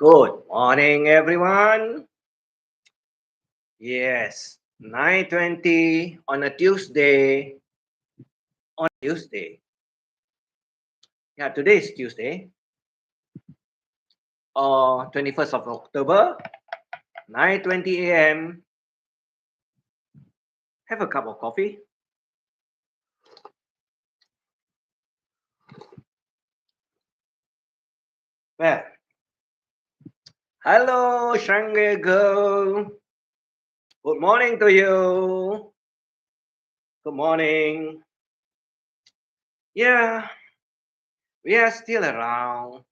Good morning, everyone. Yes, 9:20 on a Tuesday. On Tuesday. Yeah, today is Tuesday, 21st of October, 9:20 a.m. Have a cup of coffee. Well, hello, Shanghai girl. Good morning to you. Good morning. Yeah, we are still around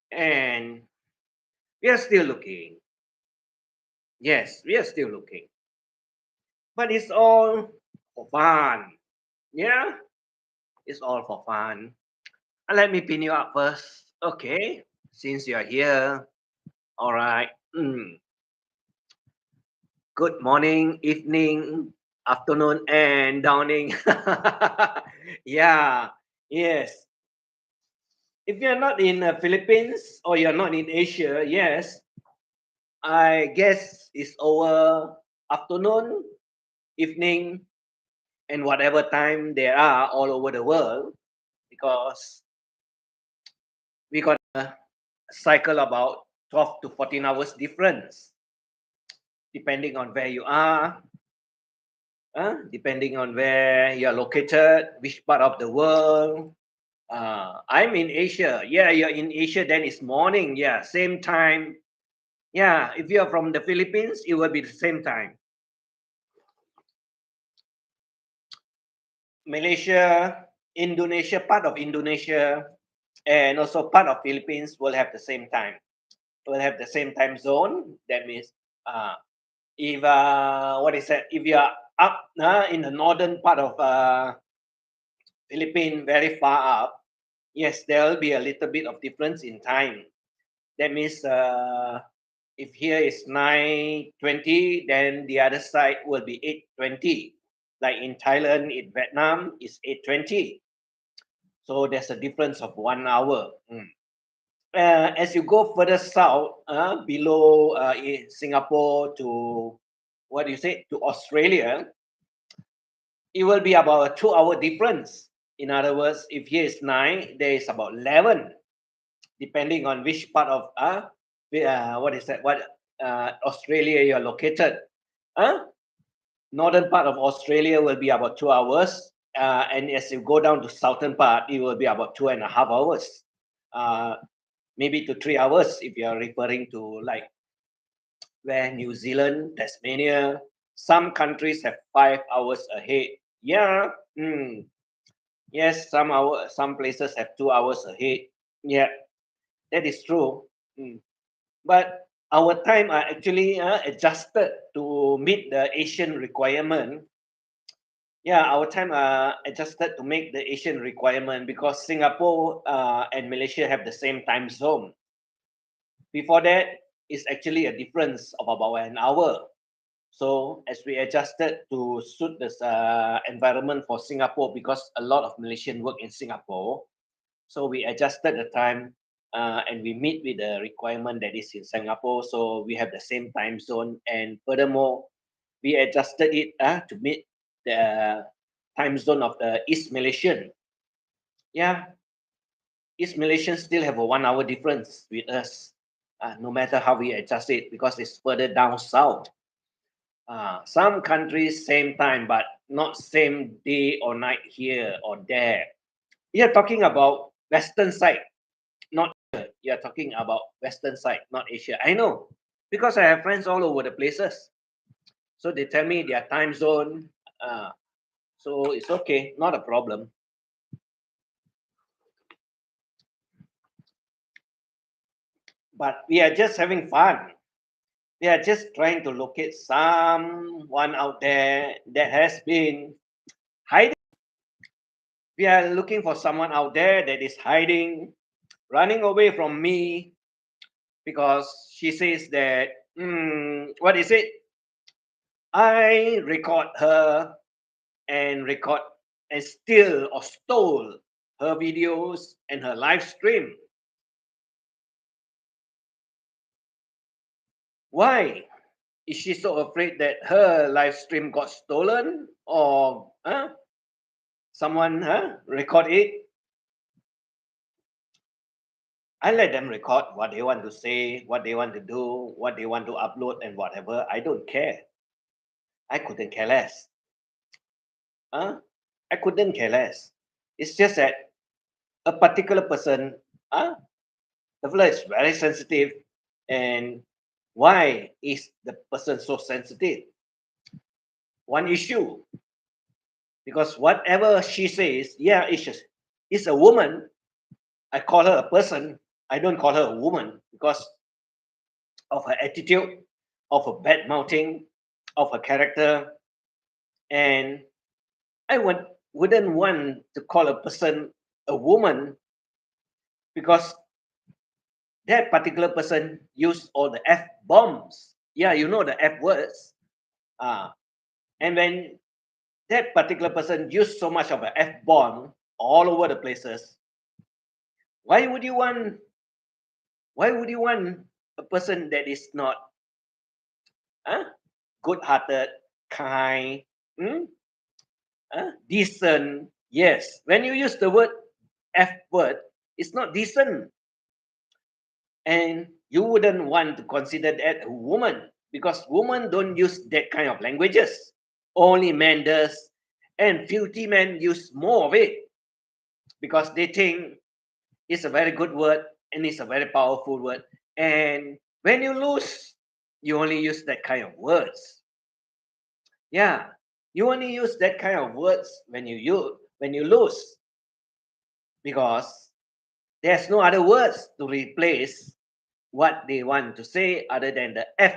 and we are still looking. Yes, we are still looking. But it's all for fun. Yeah, it's all for fun. Let me pin you up first. Okay, since you're here. All right. Good morning, evening, afternoon, and downing. Yeah, yes. If you're not in the Philippines or you're not in Asia, yes, I guess it's over afternoon, evening, and whatever time there are all over the world because we got a cycle about 12 to 14 hours difference depending on where you are, depending on where you're located, which part of the world. I'm in Asia. Yeah, you're in Asia, then it's morning. Yeah, same time. Yeah, if you're from the Philippines, it will be the same time. Malaysia, Indonesia, part of Indonesia, and also part of Philippines will have the same time. Will have the same time zone. That means uh, if what is that? If you are up in the northern part of Philippines, very far up, yes, there will be a little bit of difference in time. That means if here is 9:20, then the other side will be 8:20. Like in Thailand, in Vietnam, is 8:20. So there's a difference of 1 hour. As you go further south, below in Singapore to what do you say to Australia, it will be about a 2 hour difference. In other words, if here is 9, there is about 11, depending on which part of what is that? What Australia you are located. Uh, Northern part of Australia will be about 2 hours, and as you go down to southern part, it will be about 2.5 hours, uh, maybe to 3 hours if you are referring to like where New Zealand, Tasmania, some countries have 5 hours ahead. Yeah, yes, some places have 2 hours ahead. Yeah, that is true. But our time are actually adjusted to meet the Asian requirement. Yeah, our time are adjusted to make the Asian requirement because Singapore and Malaysia have the same time zone. Before that, it's actually a difference of about an hour. So as we adjusted to suit this environment for Singapore, because a lot of Malaysian work in Singapore, so we adjusted the time and we meet with the requirement that is in Singapore. So we have the same time zone, and furthermore, we adjusted it to meet the time zone of the East Malaysian. Yeah, East Malaysian still have a 1 hour difference with us, no matter how we adjust it, because it's further down south. Some countries same time, but not same day or night here or there. You're talking about Western side, not Asia. You're talking about Western side, not Asia. I know because I have friends all over the places. So they tell me their time zone. So it's okay, not a problem. But we are just having fun. We are just trying to locate someone out there that has been hiding. We are looking for someone out there that is hiding, running away from me because she says that, what is it? I record her and record and steal or stole her videos and her live stream. Why? Is she so afraid that her live stream got stolen or someone record it? I let them record what they want to say, what they want to do, what they want to upload, and whatever. I don't care. I couldn't care less. Huh? I couldn't care less. It's just that a particular person, the fella is very sensitive. And why is the person so sensitive? One issue, because whatever she says, yeah, it's a woman. I call her a person. I don't call her a woman because of her attitude, of her bad mouthing, of her character, and I wouldn't want to call a person a woman because that particular person used all the F bombs. Yeah, you know the F words. And when that particular person used so much of an F bomb all over the places, why would you want a person that is not uh, good-hearted, kind, hmm, decent? Yes, when you use the word F word, it's not decent, and you wouldn't want to consider that a woman because women don't use that kind of languages. Only men does, and filthy men use more of it because they think it's a very good word and it's a very powerful word. And when you lose, you only use that kind of words. Yeah, you only use that kind of words when you lose because there's no other words to replace what they want to say other than the F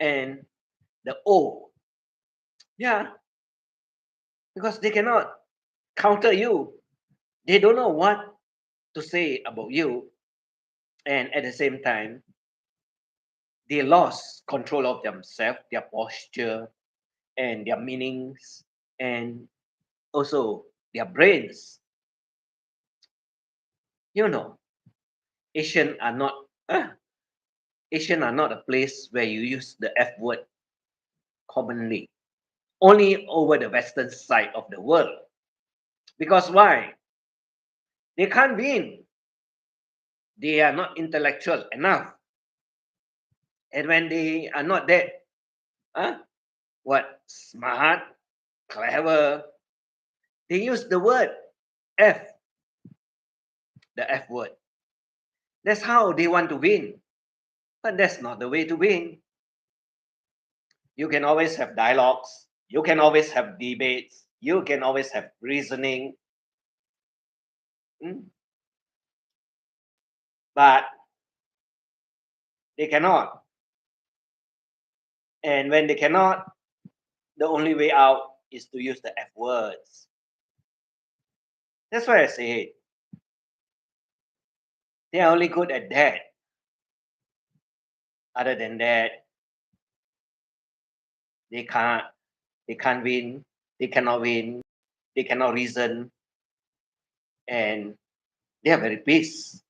and the O. Yeah, because they cannot counter you. They don't know what to say about you. And at the same time, they lost control of themselves, their posture, and their meanings, and also their brains. You know, Asian are not uh, Asian are not a place where you use the F word commonly. Only over the western side of the world. Because why? They can't win. They are not intellectual enough. And when they are not that, huh? What smart, clever, they use the word F, the F word. That's how they want to win. But that's not the way to win. You can always have dialogues. You can always have debates. You can always have reasoning. mm, But they cannot. And when they cannot, the only way out is to use the F words. That's why I say they are only good at that. Other than that, they can't. They can't win. They cannot win. They cannot reason, and they are very pissed.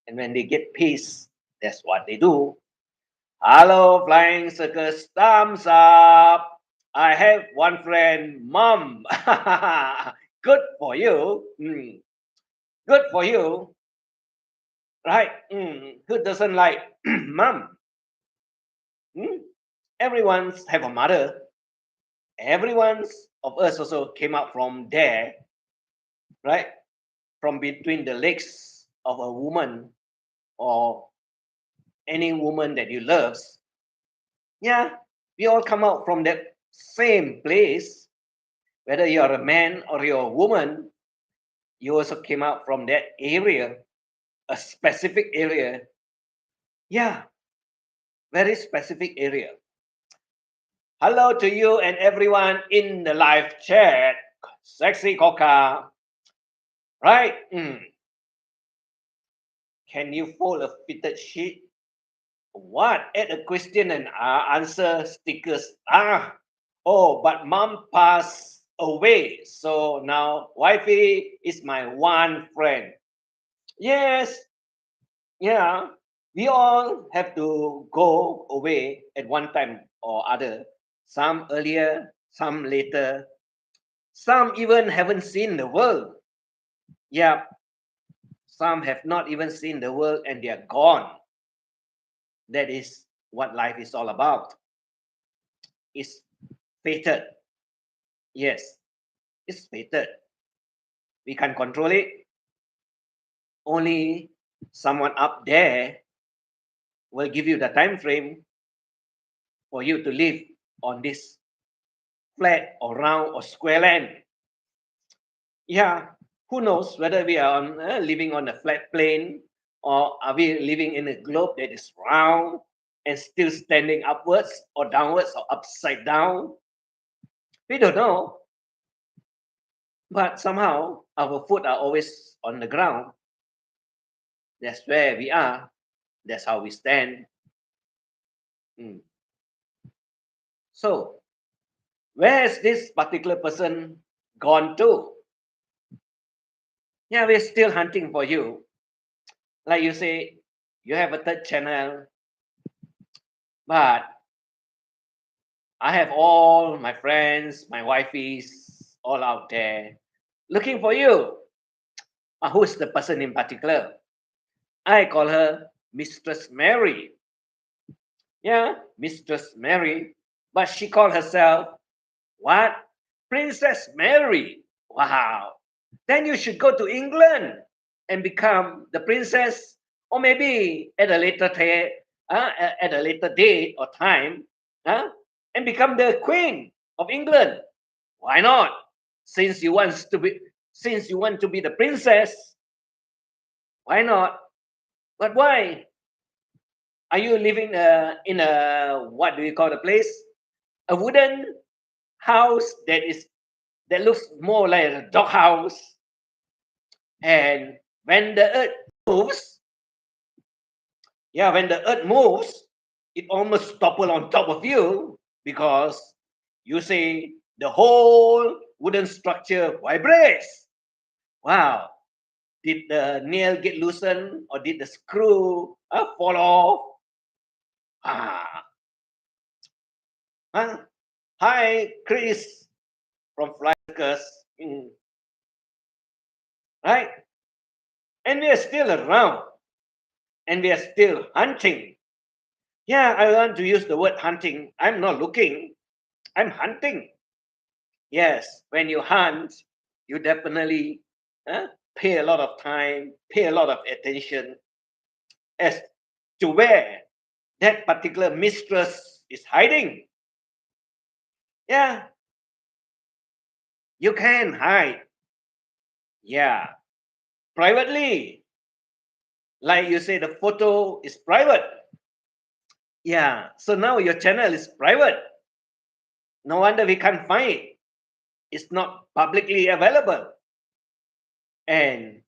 And when they get pissed, that's what they do. Hello, Flying Circus, thumbs up. I have one friend, Mom. Good for you. Good for you. Right? Who doesn't like Mom? Mm. Everyone's have a mother. Everyone's of us also came out from there, right? From between the legs of a woman or any woman that you loves. Yeah, we all come out from that same place. Whether you're a man or you're a woman, you also came out from that area, a specific area. Yeah, very specific area. Hello to you and everyone in the live chat. Sexy Coca, right? Can you fold a fitted sheet? What? Add a question and answer stickers. Oh, but mom passed away. So now wifey is my one friend. Yes, yeah. We all have to go away at one time or other, some earlier, some later, some even haven't seen the world. Yeah, some have not even seen the world and they are gone. That is what life is all about. It's fated. Yes, it's fated. We can't control it. Only someone up there will give you the time frame for you to live on this flat or round or square land. Yeah, who knows whether we are living on a flat plane or are we living in a globe that is round and still standing upwards or downwards or upside down? We don't know, but somehow our foot are always on the ground. That's where we are. That's how we stand. Mm. So, where has this particular person gone to? Yeah, we're still hunting for you. Like you say, you have a third channel, but I have all my friends, my wifeys, all out there looking for you. Who's the person in particular? I call her Mistress Mary. Yeah, Mistress Mary. But she called herself what? Princess Mary. Wow. Then you should go to England and become the princess, or maybe at a at a later date or time, and become the queen of England. Why not? Since you want to be, since you want to be the princess, why not? But why? Are you living in a what do you call the place? A wooden house that looks more like a dog house. And when the earth moves, yeah, when the earth moves, it almost topple on top of you because you see the whole wooden structure vibrates. Wow. Did the nail get loosened or did the screw fall off? Ah, huh? Hi, Chris from Flyers. Right? And we are still around and we are still hunting. Yeah, I want to use the word hunting. I'm not looking, I'm hunting. Yes, when you hunt, you definitely pay a lot of time, pay a lot of attention as to where that particular mistress is hiding. Yeah, you can hide. Yeah, privately. Like you say, the photo is private. Yeah, so now your channel is private. No wonder we can't find it. It's not publicly available. And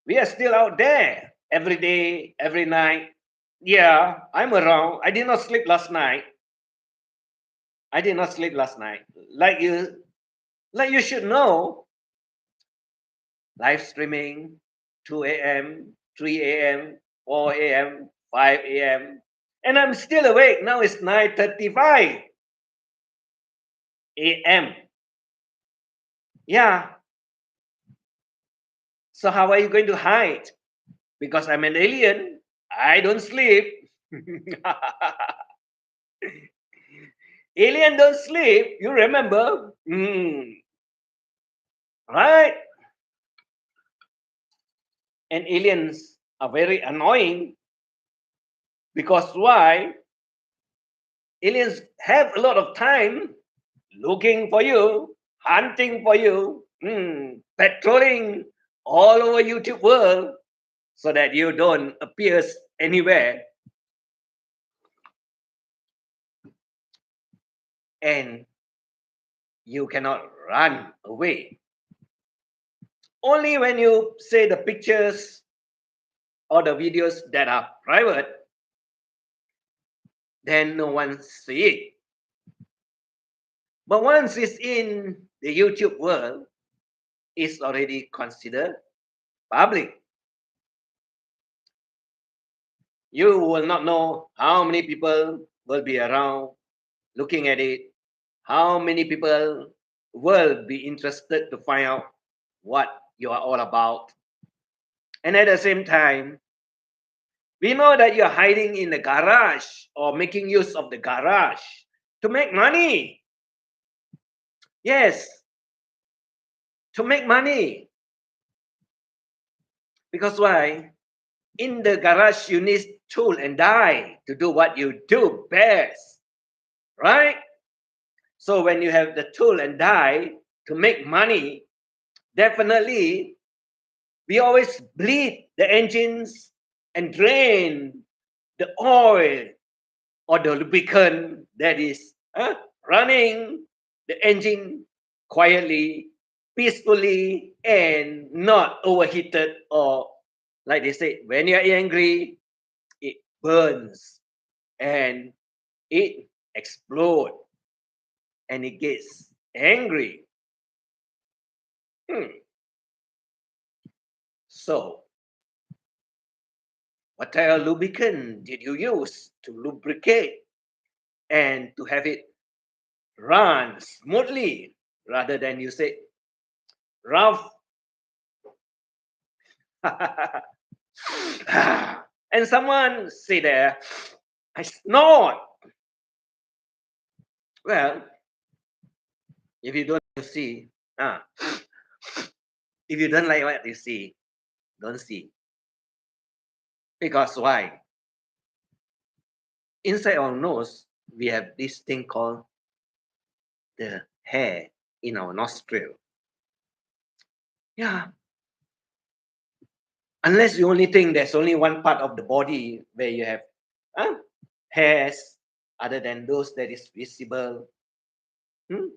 we are still out there every day, every night. Yeah, I'm around. I did not sleep last night. I did not sleep last night. Like you should know, live streaming 2 a.m., 3 a.m., 4 a.m., 5 a.m. And I'm still awake. Now it's 9:35 a.m. Yeah. So how are you going to hide? Because I'm an alien. I don't sleep. Alien don't sleep. You remember? Right? And aliens are very annoying because why? Aliens have a lot of time looking for you, hunting for you, patrolling all over YouTube world so that you don't appear anywhere and you cannot run away. Only when you say the pictures or the videos that are private, then no one see it. But once it's in the YouTube world, it's already considered public. You will not know how many people will be around looking at it, how many people will be interested to find out what you are all about. And at the same time, we know that you're hiding in the garage or making use of the garage to make money. Yes, to make money. Because why? In the garage, you need tool and die to do what you do best, right? So when you have the tool and die to make money, definitely we always bleed the engines and drain the oil or the lubricant that is running the engine quietly, peacefully, and not overheated, or like they say, when you're angry, it burns and it explodes and it gets angry. Hmm. So, what type of lubricant did you use to lubricate and to have it run smoothly rather than you say rough? And someone say there, I snort. Well, if you don't see, ah, if you don't like what you see, don't see. Because why? Inside our nose, we have this thing called the hair in our nostril. Yeah. Unless you only think there's only one part of the body where you have hairs other than those that is visible. Hmm?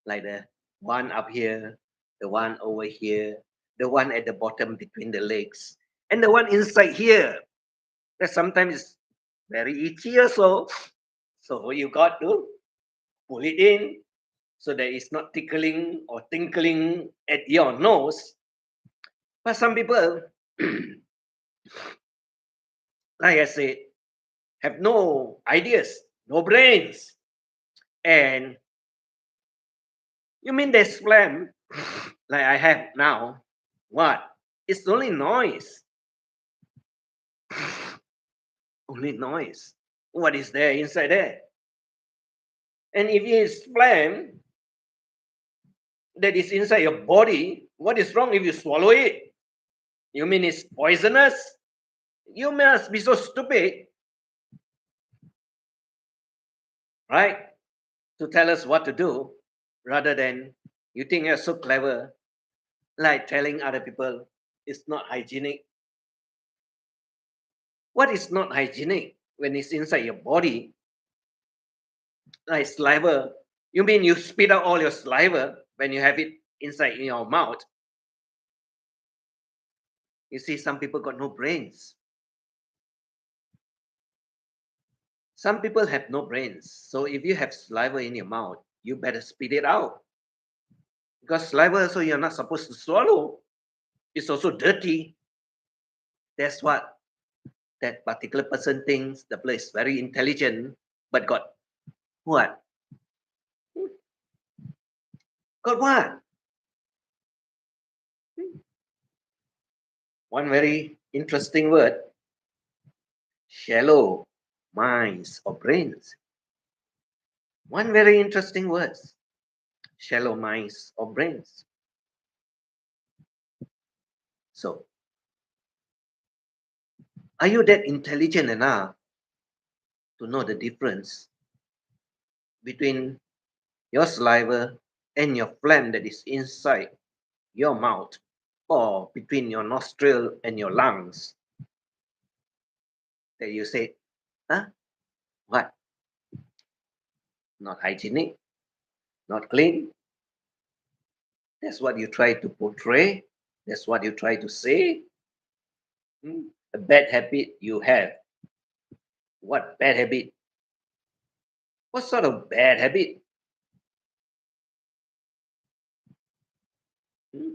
Like the one up here, the one over here, the one at the bottom between the legs, and the one inside here. That sometimes is very itchy also. So you got to pull it in so that it's not tickling or tinkling at your nose. But some people, like I said, have no ideas, no brains. And you mean there's phlegm like I have now? What? It's only noise. Only noise. What is there inside there? And if it's phlegm that is inside your body, what is wrong if you swallow it? You mean it's poisonous? You must be so stupid, right? To tell us what to do rather than you think you're so clever, like telling other people it's not hygienic. What is not hygienic when it's inside your body? Like saliva. You mean you spit out all your saliva when you have it inside in your mouth? You see, some people got no brains. Some people have no brains. So if you have saliva in your mouth, you better spit it out. Because saliva also you're not supposed to swallow. It's also dirty. That's what that particular person thinks the place is very intelligent, but got what? Got what? One very interesting word, shallow minds or brains. One very interesting word, shallow minds or brains. So, are you that intelligent enough to know the difference between your saliva and your phlegm that is inside your mouth or between your nostril and your lungs? That you say, huh? What? Not hygienic? Not clean? That's what you try to portray. That's what you try to say. Hmm? A bad habit you have. What bad habit? What sort of bad habit? Hmm?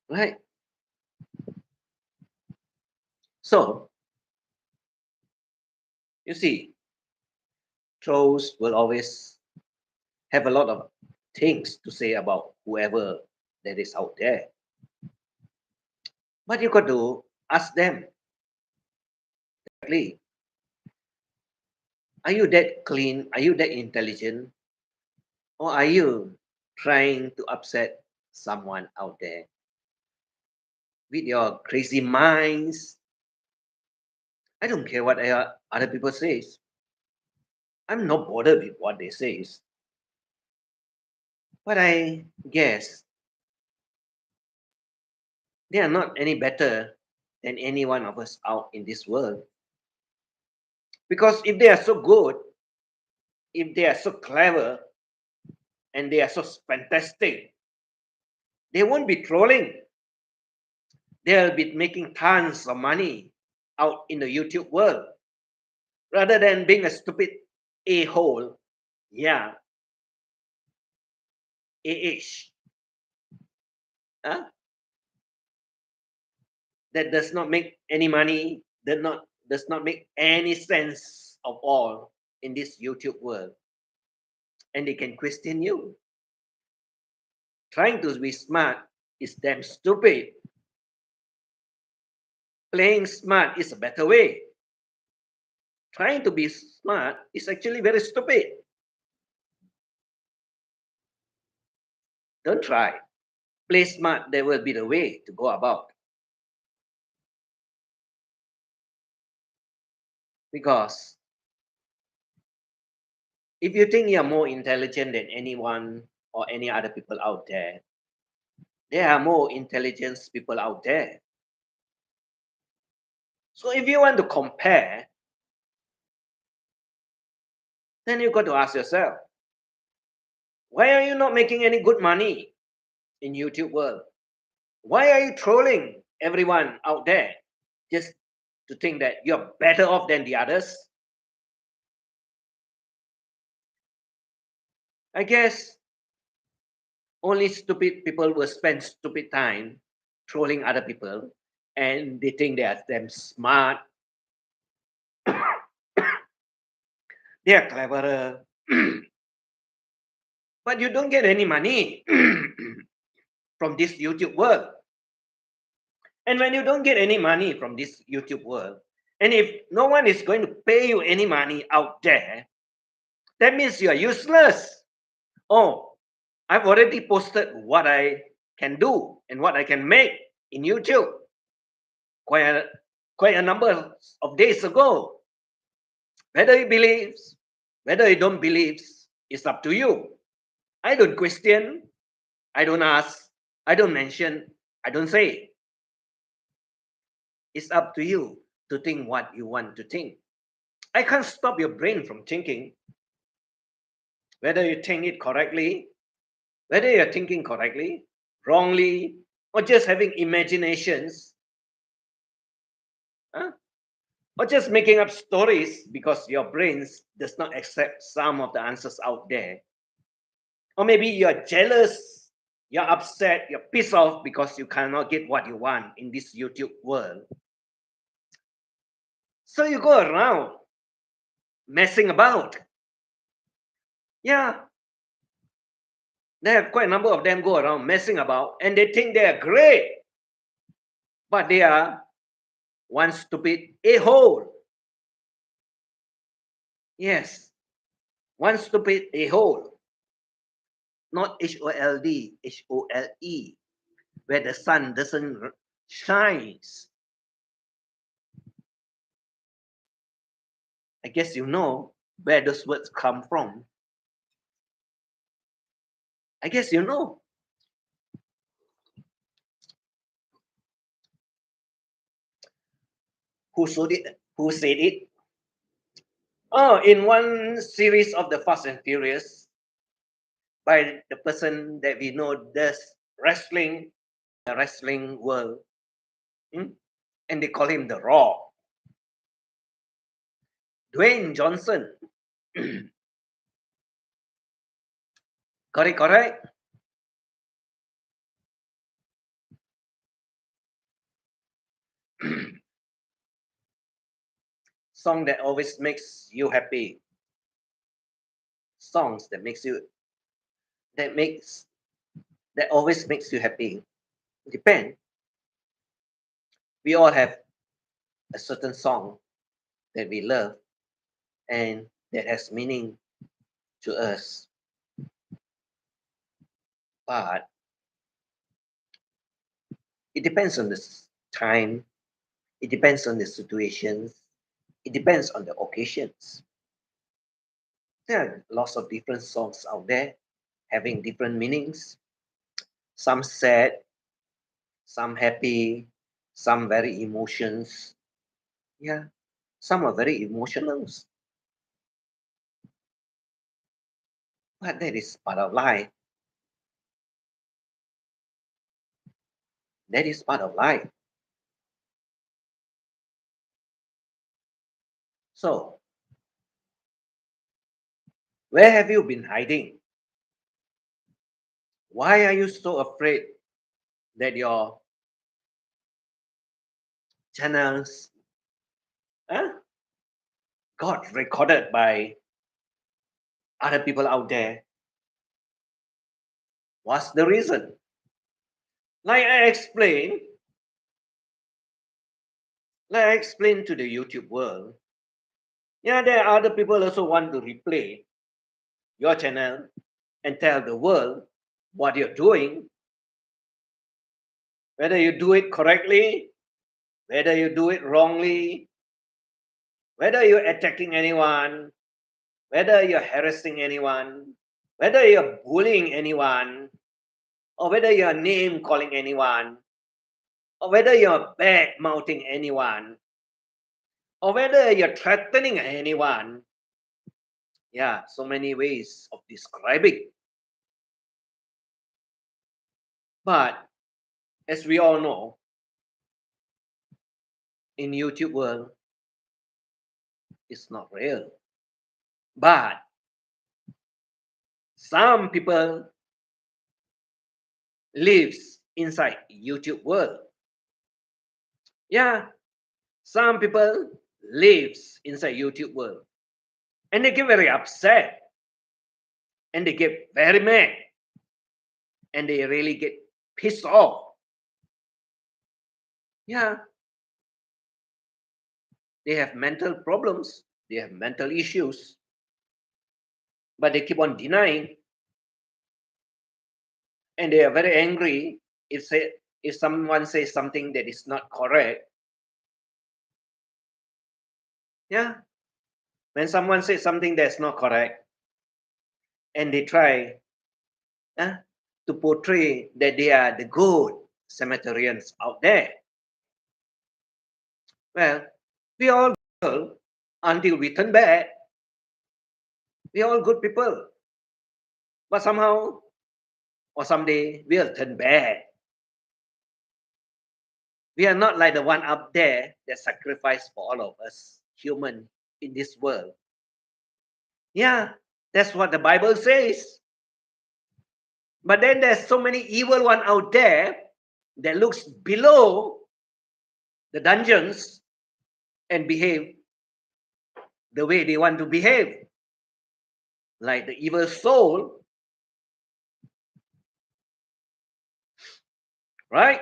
Right? So, you see, trolls will always have a lot of things to say about whoever that is out there. But you got to ask them directly, are you that clean? Are you that intelligent? Or are you trying to upset someone out there with your crazy minds? I don't care what other people say. I'm not bothered with what they say. But I guess they are not any better than any one of us out in this world. Because if they are so good, if they are so clever, and they are so fantastic, they won't be trolling. They'll be making tons of money out in the YouTube world rather than being a stupid a hole. Yeah, AH. Huh? That does not make any money, does not make any sense of all in this YouTube world. And they can question you. Trying to be smart is damn stupid. Playing smart is a better way. Trying to be smart is actually very stupid. Don't try. Play smart, there will be the way to go about. Because if you think you're more intelligent than anyone or any other people out there are more intelligent people out there. So if you want to compare, then you got to ask yourself, why are you not making any good money in YouTube world? Why are you trolling everyone out there just to think that you're better off than the others? I guess only stupid people will spend stupid time trolling other people and they think they are them smart, they are cleverer. But you don't get any money from this YouTube world. And when you don't get any money from this YouTube world, and if no one is going to pay you any money out there, that means you are useless. Oh, I've already posted what I can do and what I can make in YouTube quite a, quite a number of days ago. Whether you believe, whether you don't believe, it's up to you. I don't question, I don't ask, I don't mention, I don't say. It's up to you to think what you want to think. I can't stop your brain from thinking. Whether you think it correctly, whether you're thinking correctly, wrongly, or just having imaginations, huh? Or just making up stories because your brains does not accept some of the answers out there. Or maybe you're jealous, you're upset, you're pissed off because you cannot get what you want in this YouTube world. So you go around messing about. Yeah, there are quite a number of them go around messing about and they think they are great, but they are one stupid a-hole. Yes, one stupid a-hole, not H-O-L-D, H-O-L-E, where the sun doesn't shine. I guess you know where those words come from. I guess you know. Who said it? Who said it? Oh, in one series of the Fast and Furious, by the person that we know does wrestling, the wrestling world, hmm? And they call him the Raw. Dwayne Johnson. Correct, correct. Song that always makes you happy. Songs that makes that always makes you happy. Depend. We all have a certain song that we love and that has meaning to us. But it depends on the time, it depends on the situations, it depends on the occasions. There are lots of different songs out there having different meanings. Some sad, some happy, some very emotions. Yeah, some are very emotional, but that is part of life. That is part of life. So, where have you been hiding? Why are you so afraid that your channels huh, got recorded by other people out there? What's the reason? Like I explained, like I explained to the YouTube world, yeah, there are other people also want to replay your channel and tell the world what you're doing, whether you do it correctly, whether you do it wrongly, whether you're attacking anyone, whether you're harassing anyone, whether you're bullying anyone, or whether you're name calling anyone, or whether you're bad mouthing anyone, or whether you're threatening anyone. Yeah, so many ways of describing. But as we all know, in YouTube world, it's not real. But some people lives inside YouTube world. Yeah, some people lives inside YouTube world, and they get very upset, and they get very mad, and they really get pissed off. Yeah, they have mental problems, they have mental issues, but they keep on denying, and they are very angry if someone says something that is not correct. Yeah, when someone says something that's not correct, and they try uh, to portray that they are the good Samaritans out there. Well, we all good until we turn bad. We all good people, but somehow or someday we'll turn bad. We are not like the one up there that sacrificed for all of us human in this world. Yeah, that's what the Bible says. But then there's so many evil one out there that looks below the dungeons and behave the way they want to behave, like the evil soul, right?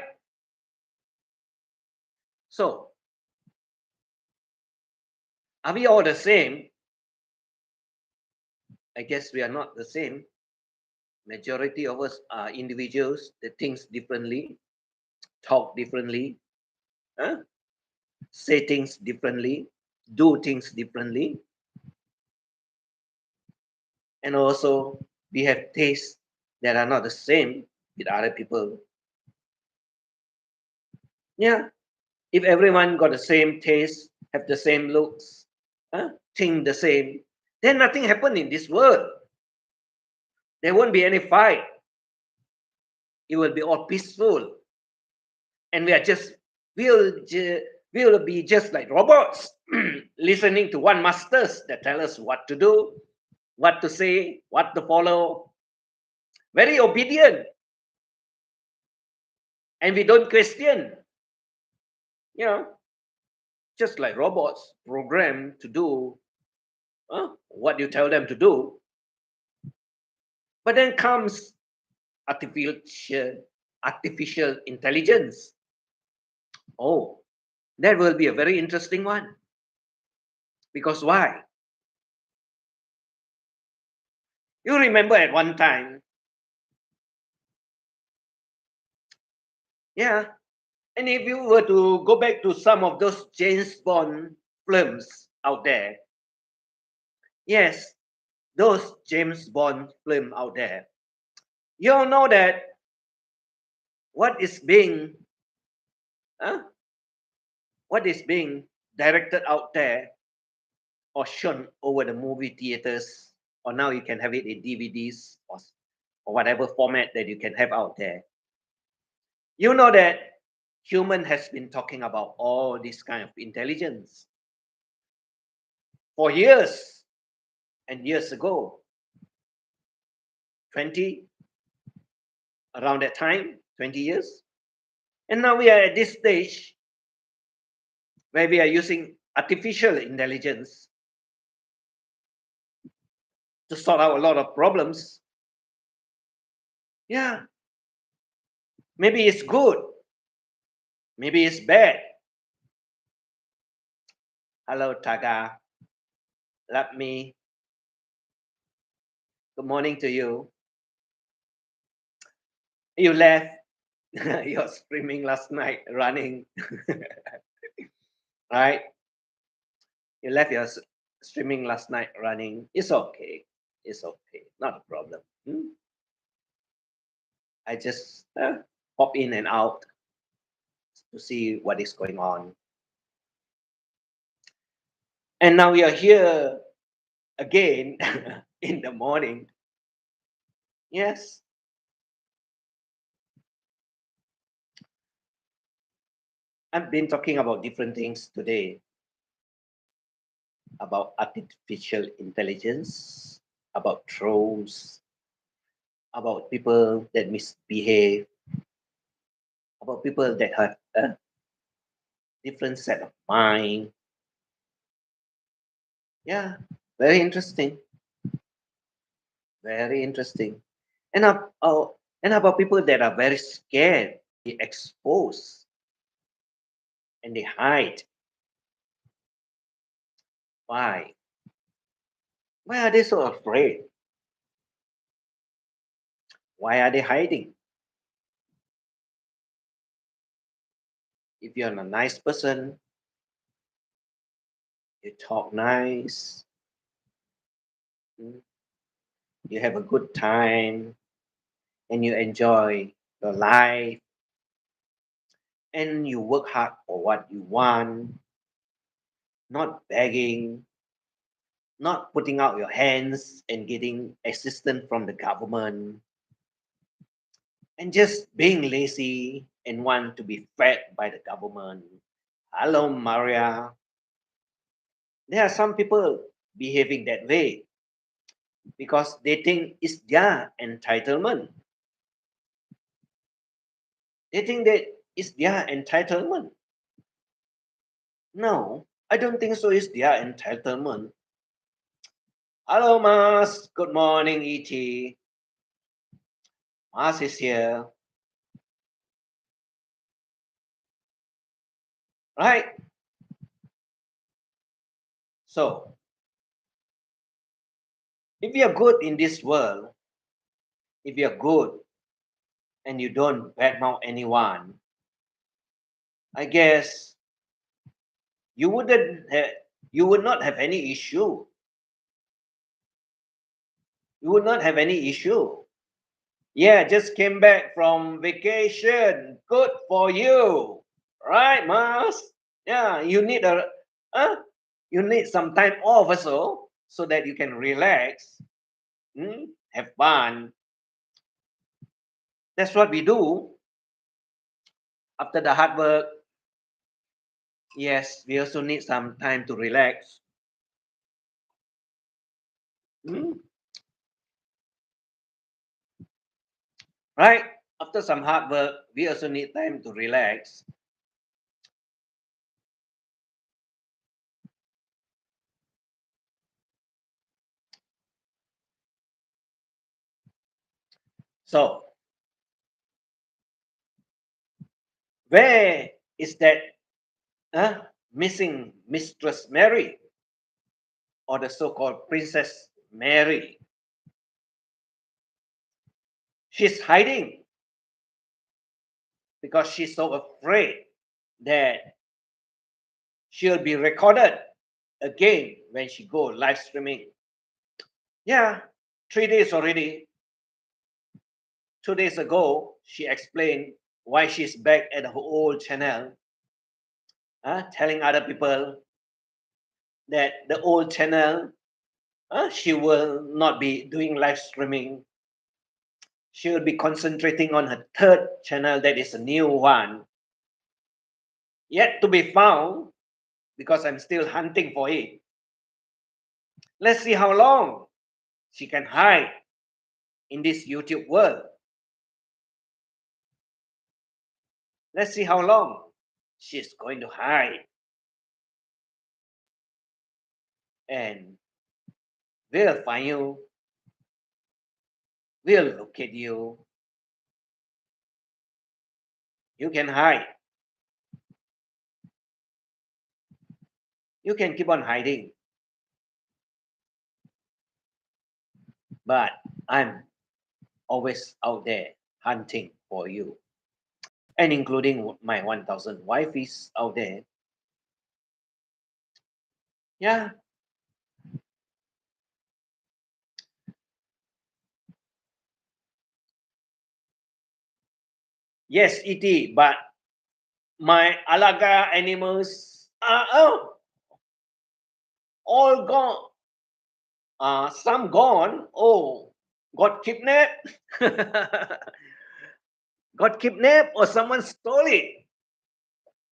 So, are we all the same? I guess we are not the same. Majority of us are individuals that thinks differently, talk differently, huh? Say things differently, do things differently, and also we have tastes that are not the same with other people. Yeah, if everyone got the same taste, have the same looks, think the same, then nothing happen in this world. There won't be any fight. It will be all peaceful, and we'll be just like robots, listening to one masters that tell us what to do, what to say, what to follow. Very obedient, and we don't question. You know, just like robots programmed to do what you tell them to do. But then comes artificial artificial intelligence. Oh, that will be a very interesting one. Because why? You remember at one time, yeah. And if you were to go back to some of those James Bond films out there, yes, those James Bond film out there, you all know that what is being uh, what is being directed out there or shown over the movie theaters, or now you can have it in DVDs or whatever format that you can have out there. You know that human has been talking about all this kind of intelligence for years and years ago, 20, around that time, 20 years. And now we are at this stage where we are using artificial intelligence to sort out a lot of problems. Yeah, maybe it's good, maybe it's bad. Hello, Taga. Let me. Good morning to you. You left. You're streaming last night, running, right? You left your streaming last night running. It's okay. It's okay. Not a problem. I just pop in and out to see what is going on. And now we are here again in the morning. Yes. I've been talking about different things today about artificial intelligence, about trolls, about people that misbehave, about people that have a different set of mind. Yeah, very interesting. Very interesting. And about people that are very scared, they expose and they hide. Why? Why are they so afraid? Why are they hiding? If you're a nice person, you talk nice, mm, you have a good time, and you enjoy your life, and you work hard for what you want, not begging, not putting out your hands and getting assistance from the government, and just being lazy and want to be fed by the government. Hello, Maria. There are some people behaving that way because they think it's their entitlement. They think that it's their entitlement. No, I don't think so. It's their entitlement. Hello, Mars. Good morning, ET. Mars is here. Right? So, if you're good in this world, if you're good and you don't badmouth anyone, I guess you wouldn't ha- you would not have any issue. You would not have any issue. Yeah, just came back from vacation. Good for you. Right, Mars? Yeah, uh, you need some time off also so that you can relax, have fun. That's what we do after the hard work. Yes, we also need some time to relax. mm, Right? After some hard work, we also need time to relax. So, where is that missing Mistress Mary or the so called Princess Mary? She's hiding because she's so afraid that she'll be recorded again when she go live streaming. Yeah, 3 days already. 2 days ago, she explained why she's back at her old channel, telling other people that the old channel, she will not be doing live streaming. She will be concentrating on her third channel, that is a new one, yet to be found because I'm still hunting for it. Let's see how long she can hide in this YouTube world. Let's see how long she's going to hide. And we'll find you. We'll locate you. You can hide. You can keep on hiding. But I'm always out there hunting for you. And including my 1,000 wifeys out there. Yeah. Yes, ET, but my alaga animals are all gone. Some gone. Oh, got kidnapped. Got kidnapped or someone stole it.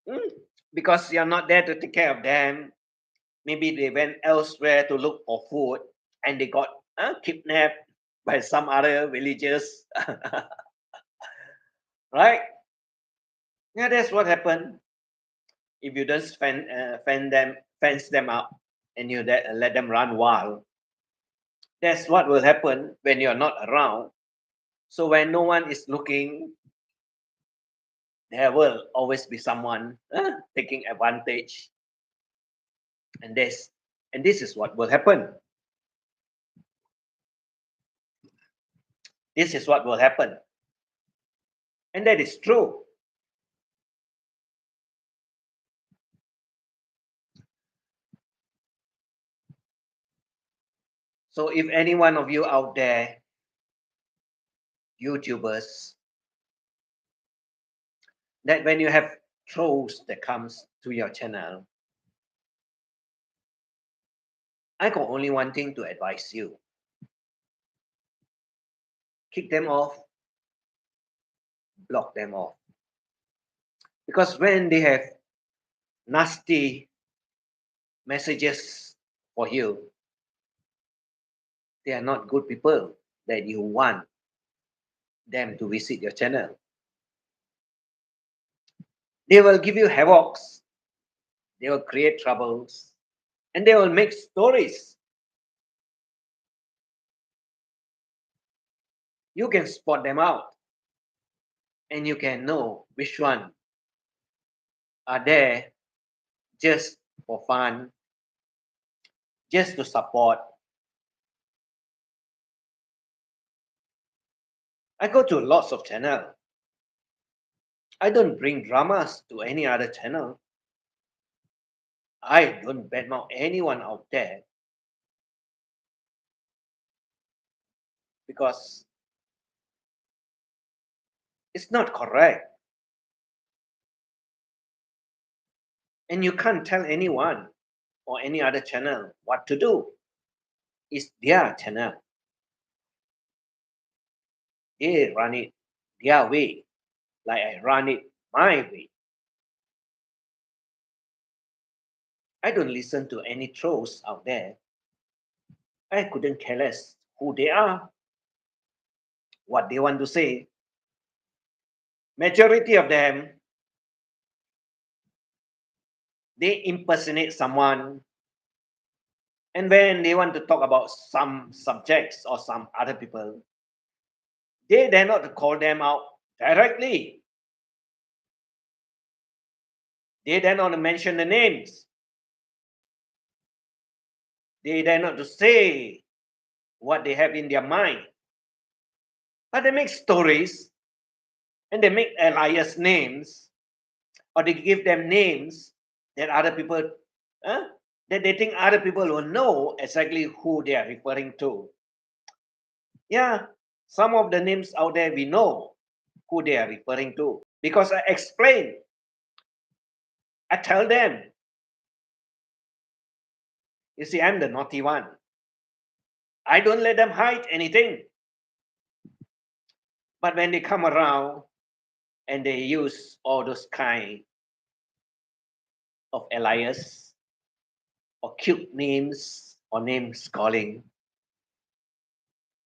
Hmm? Because you're not there to take care of them. Maybe they went elsewhere to look for food and they got kidnapped by some other villagers. Right? Yeah, that's what happened. If you don't fence them up, and you let them run wild, that's what will happen when you're not around. So when no one is looking, there will always be someone taking advantage, and this is what will happen. This is what will happen, and that is true. So if any one of you out there, YouTubers, that when you have trolls that comes to your channel, I got only one thing to advise you: kick them off, block them off. Because when they have nasty messages for you, they are not good people that you want them to visit your channel. They will give you havocs, they will create troubles, and they will make stories. You can spot them out and you can know which one are there just for fun, just to support. I go to lots of channel. I don't bring dramas to any other channel. I don't badmouth anyone out there because it's not correct. And you can't tell anyone or any other channel what to do. It's their channel. They run it their way, like I run it my way. I don't listen to any trolls out there. I couldn't care less who they are, what they want to say. Majority of them, they impersonate someone. And when they want to talk about some subjects or some other people, They dare not to call them out directly. They dare not to mention the names. They dare not to say what they have in their mind. But they make stories and they make Elias names, or they give them names that other people, huh, that they think other people will know exactly who they are referring to. Yeah, some of the names out there we know who they are referring to because I explain. I tell them, you see, I'm the naughty one. I don't let them hide anything. But when they come around and they use all those kind of alias or cute names or name calling,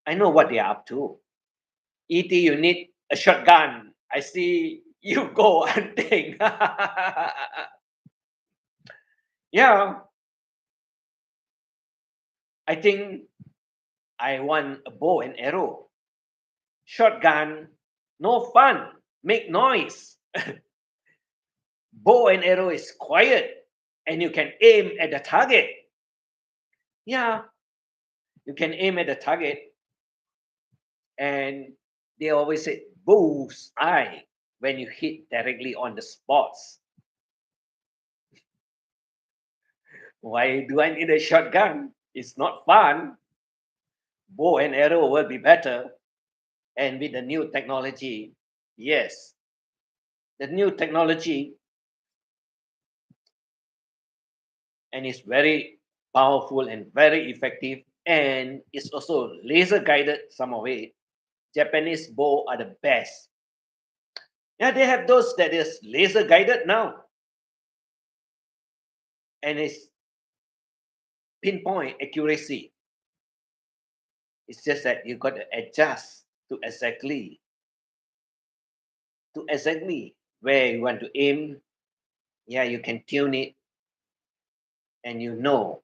I know what they are up to. ET, you need a shotgun. I see you go hunting. Yeah, I think I want a bow and arrow. Shotgun, no fun, make noise. Bow and arrow is quiet and you can aim at the target. Yeah, you can aim at the target, and they always say bull's eye when you hit directly on the spots. Why do I need a shotgun? It's not fun. Bow and arrow will be better. And with the new technology, yes, the new technology, and it's very powerful and very effective, and it's also laser guided, some of it. Japanese bow are the best. Yeah, they have those that is laser guided now, and it's pinpoint accuracy. It's just that you got to adjust to exactly where you want to aim. Yeah, you can tune it, and you know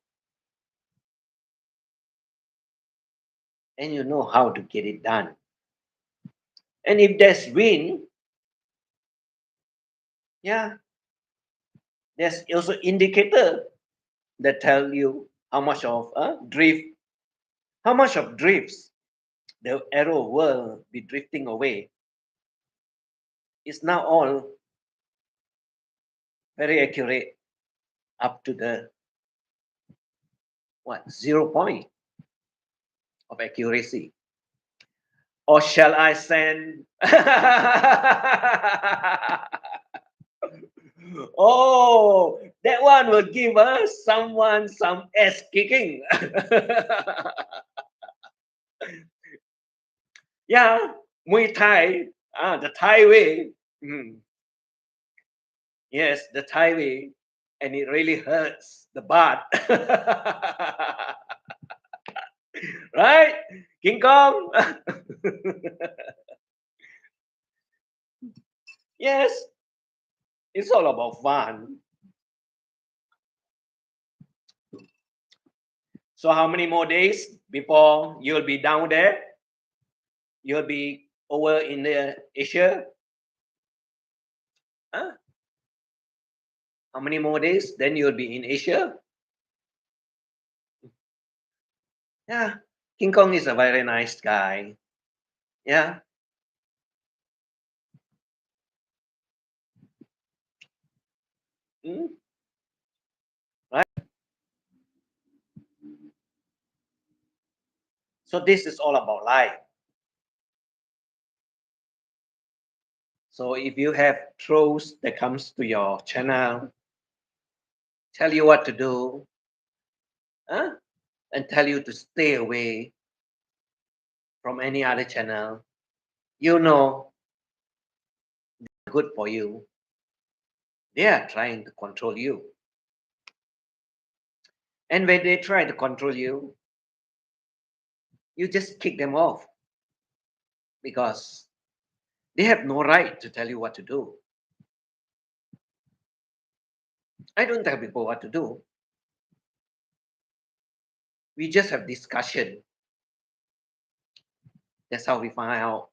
how to get it done. And if there's wind, yeah, there's also indicator that tell you how much of how much of drifts the arrow will be drifting away. It's now all very accurate up to the what 0 point of accuracy. Or shall I send? Oh, that one will give us someone some ass kicking. Yeah, Muay Thai, the Thai way. Mm, yes, the Thai way, and it really hurts the butt. Right, King Kong? Yes, it's all about fun. So, how many more days before you'll be down there? You'll be over in the Asia? Huh? How many more days? Then you'll be in Asia? Yeah, King Kong is a very nice guy. Yeah. Mm, right. So this is all about life. So if you have trolls that comes to your channel, tell you what to do, huh? And tell you to stay away from any other channel, you know, good for you. They are trying to control you. And when they try to control you, you just kick them off because they have no right to tell you what to do. I don't tell people what to do. We just have discussion. That's how we find out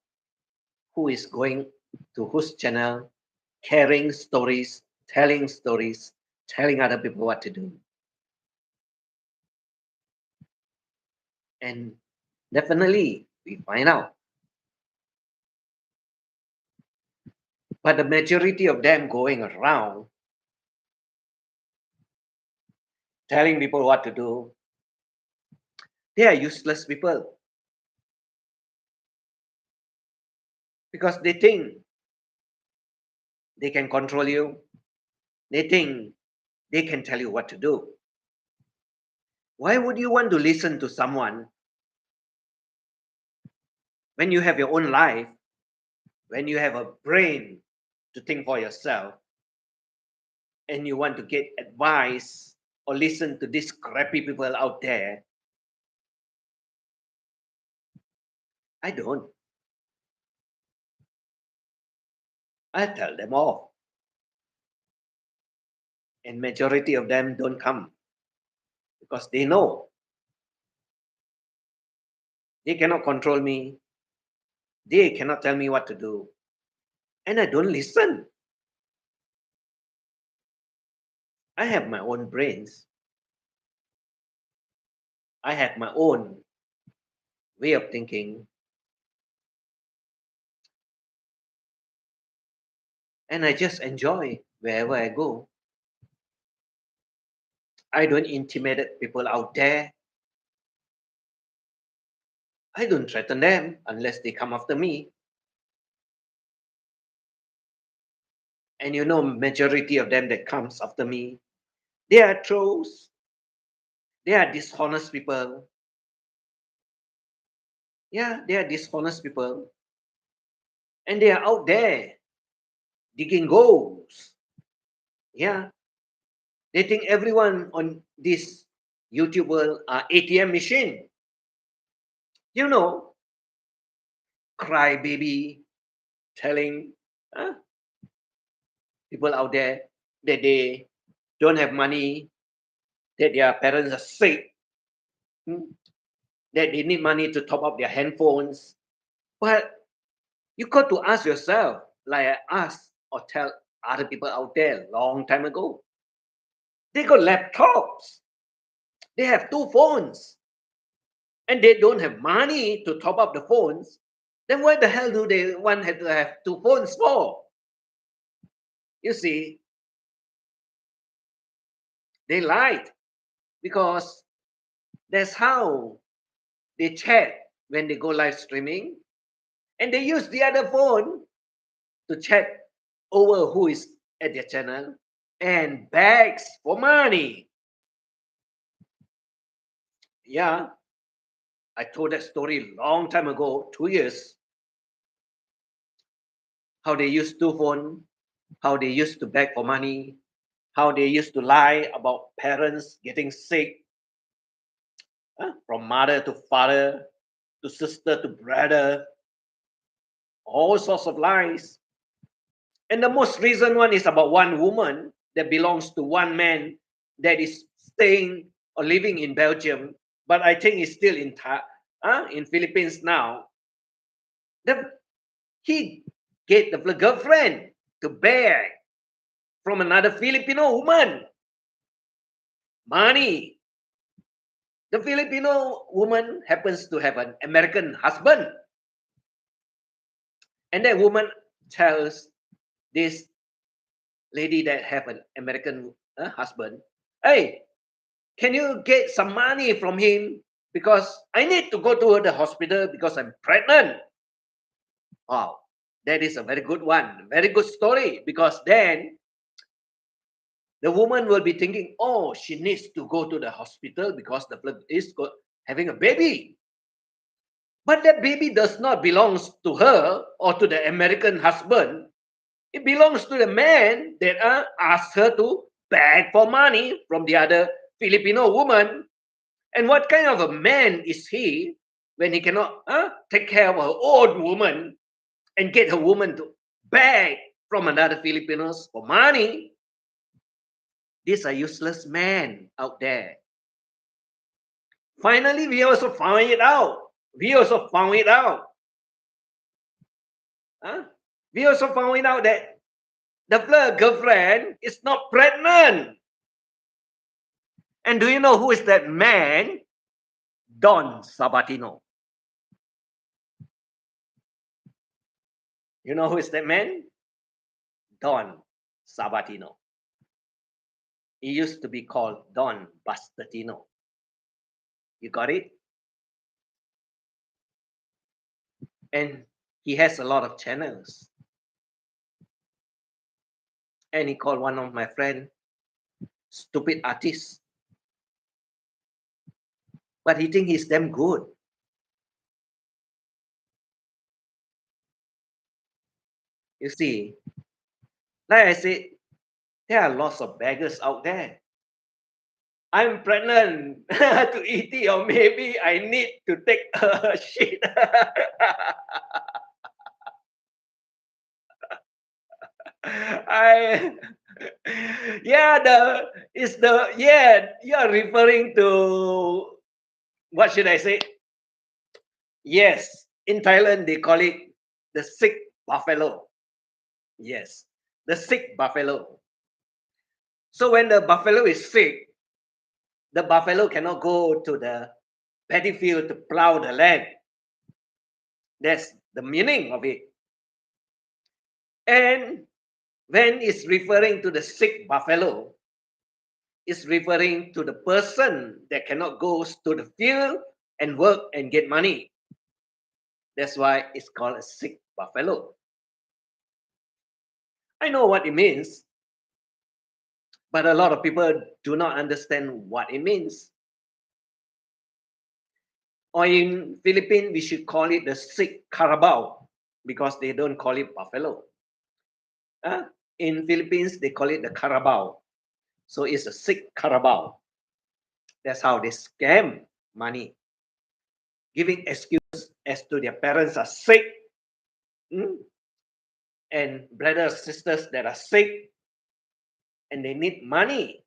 who is going to whose channel, carrying stories, telling other people what to do. And definitely we find out. But the majority of them going around telling people what to do, they are useless people because they think they can control you. They think they can tell you what to do. Why would you want to listen to someone when you have your own life, when you have a brain to think for yourself, and you want to get advice or listen to these crappy people out there? I don't. I tell them off. And majority of them don't come because they know they cannot control me. They cannot tell me what to do. And I don't listen. I have my own brains. I have my own way of thinking. And I just enjoy wherever I go. I don't intimidate people out there. I don't threaten them unless they come after me. And you know, majority of them that comes after me, they are trolls. They are dishonest people. Yeah, they are dishonest people. And they are out there digging goals. Yeah, they think everyone on this YouTube world are ATM machine. You know, crybaby telling people out there that they don't have money, that their parents are sick, hmm, that they need money to top up their handphones. But you got to ask yourself, like I asked or tell other people out there long time ago. They got laptops. They have two phones, and they don't have money to top up the phones. Then why the hell do they want to have two phones for? You see, they lied because that's how they chat when they go live streaming, and they use the other phone to chat over who is at their channel and begs for money. Yeah, I told that story long time ago, 2 years, how they used two phone, how they used to beg for money, how they used to lie about parents getting sick, from mother to father to sister to brother, all sorts of lies. And the most recent one is about one woman that belongs to one man that is staying or living in Belgium, but I think he's still in Philippines now. The, he get the girlfriend to beg from another Filipino woman money. The Filipino woman happens to have an American husband, and that woman tells this lady that have an American husband, "Hey, can you get some money from him because I need to go to the hospital because I'm pregnant?" Wow, that is a very good one, very good story, because then the woman will be thinking, oh, she needs to go to the hospital because the is having a baby. But that baby does not belong to her or to the American husband. It belongs to the man that asked her to beg for money from the other Filipino woman. And what kind of a man is he when he cannot take care of her own woman and get her woman to beg from another Filipinos for money? These are useless men out there. Finally, we also found it out. We also found it out. Huh? We also found out that the girlfriend is not pregnant. And do you know who is that man? Don Sabatino. You know who is that man? Don Sabatino. He used to be called Don Bastatino. You got it? And he has a lot of channels. And he called one of my friends stupid artist. But he think he's damn good. You see, like I said, there are lots of beggars out there. I'm pregnant to eat it, or maybe I need to take a shit. I yeah, you are referring to, what should I say? Yes, in Thailand they call it the sick buffalo. Yes, the sick buffalo. So when the buffalo is sick, the buffalo cannot go to the paddy field to plow the land. That's the meaning of it. And when it's referring to the sick buffalo, it's referring to the person that cannot go to the field and work and get money. That's why it's called a sick buffalo. I know what it means, but a lot of people do not understand what it means. Or in Philippines, we should call it the sick carabao because they don't call it buffalo. In Philippines, they call it the carabao. So it's a sick carabao. That's how they scam money, giving excuse as to their parents are sick, and brothers, sisters that are sick, and they need money.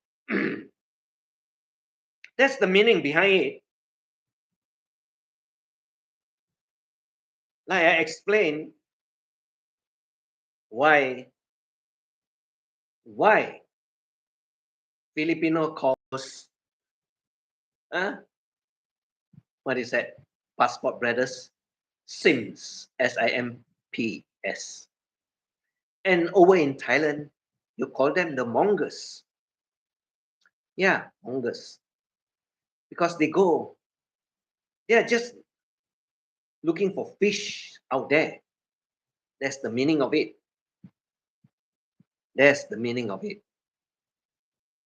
That's the meaning behind it. Like I explained, why Filipino calls what is that? Passport brothers, Sims, SIMPS. And over in Thailand, you call them the mongers. Yeah, mongers. Because they're just looking for fish out there. That's the meaning of it. That's the meaning of it.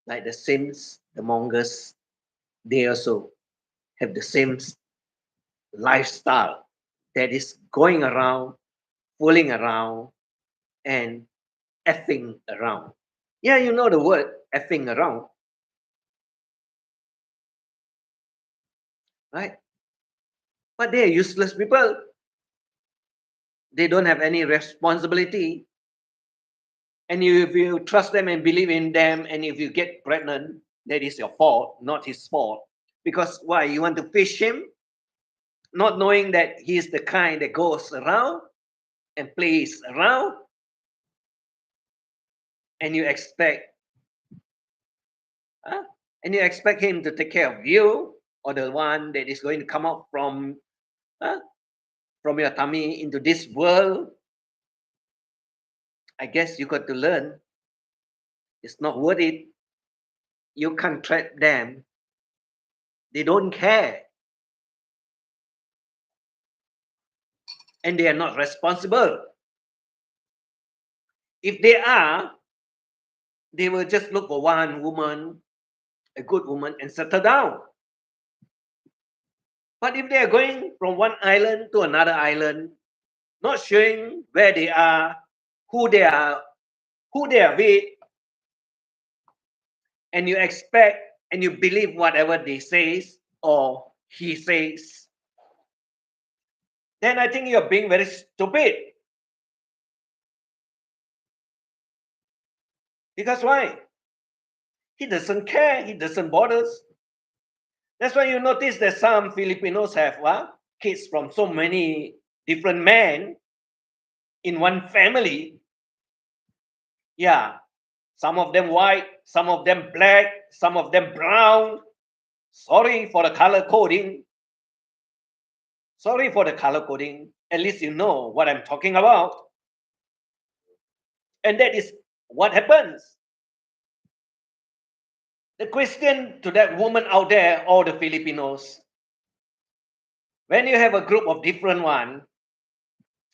Like the Sims, the mongers, they also have the same lifestyle that is going around, fooling around, and effing around. Yeah, you know the word effing around, right? But they're useless people. They don't have any responsibility. And if you trust them and believe in them, and if you get pregnant, that is your fault, not his fault. Because why? You want to fish him, not knowing that he is the kind that goes around and plays around, and you expect, huh? And you expect him to take care of you, or the one that is going to come out huh? from your tummy into this world. I guess you got to learn. It's not worth it. You can't trap them. They don't care. And they are not responsible. If they are, they will just look for one woman, a good woman, and settle down. But if they are going from one island to another island, not showing where they are, who they are, who they are with, and you expect and you believe whatever they says or he says, then I think you're being very stupid. Because why? He doesn't care. He doesn't bother. That's why you notice that some Filipinos have kids from so many different men. in one family. Yeah, some of them white, some of them black, some of them brown. Sorry for the color coding. Sorry for the color coding. At least you know what I'm talking about. And that is what happens. The question to that woman out there, all the Filipinos, when you have a group of different one,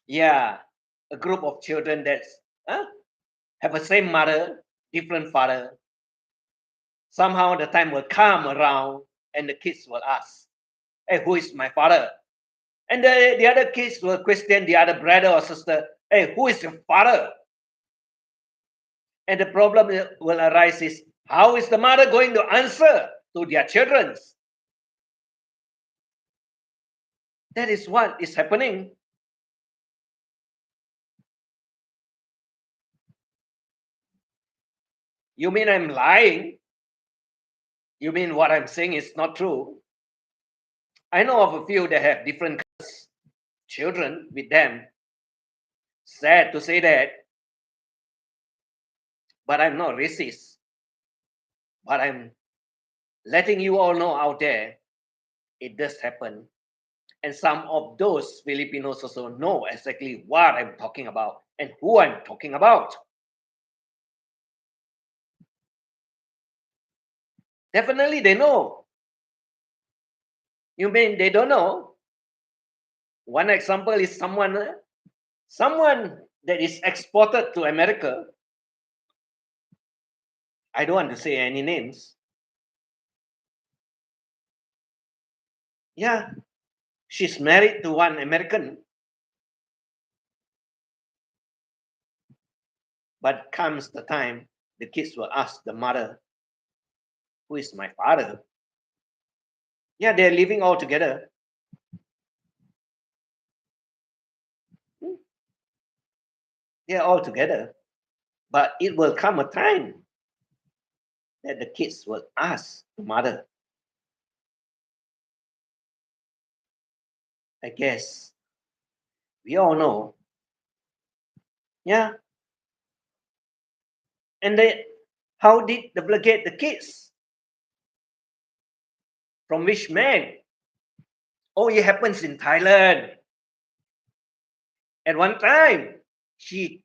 yeah, a group of children that's huh, have the same mother, different father, somehow the time will come around and the kids will ask, hey, who is my father? And the other kids will question the other brother or sister, hey, who is your father? And the problem will arise is, how is the mother going to answer to their children? That is what is happening. You mean I'm lying? You mean what I'm saying is not true? I know of a few that have different children with them. Sad to say that, but I'm not racist. But I'm letting you all know out there, it does happen. And some of those Filipinos also know exactly what I'm talking about and who I'm talking about. Definitely they know. You mean they don't know? One example is someone that is exported to America. I don't want to say any names. Yeah, she's married to one American, but comes the time the kids will ask the mother, who is my father? Yeah, they're living all together. They're all together. But it will come a time that the kids will ask the mother. I guess we all know. Yeah. And they, how did the get the kids? From which man? Oh, it happens in Thailand. At one time, she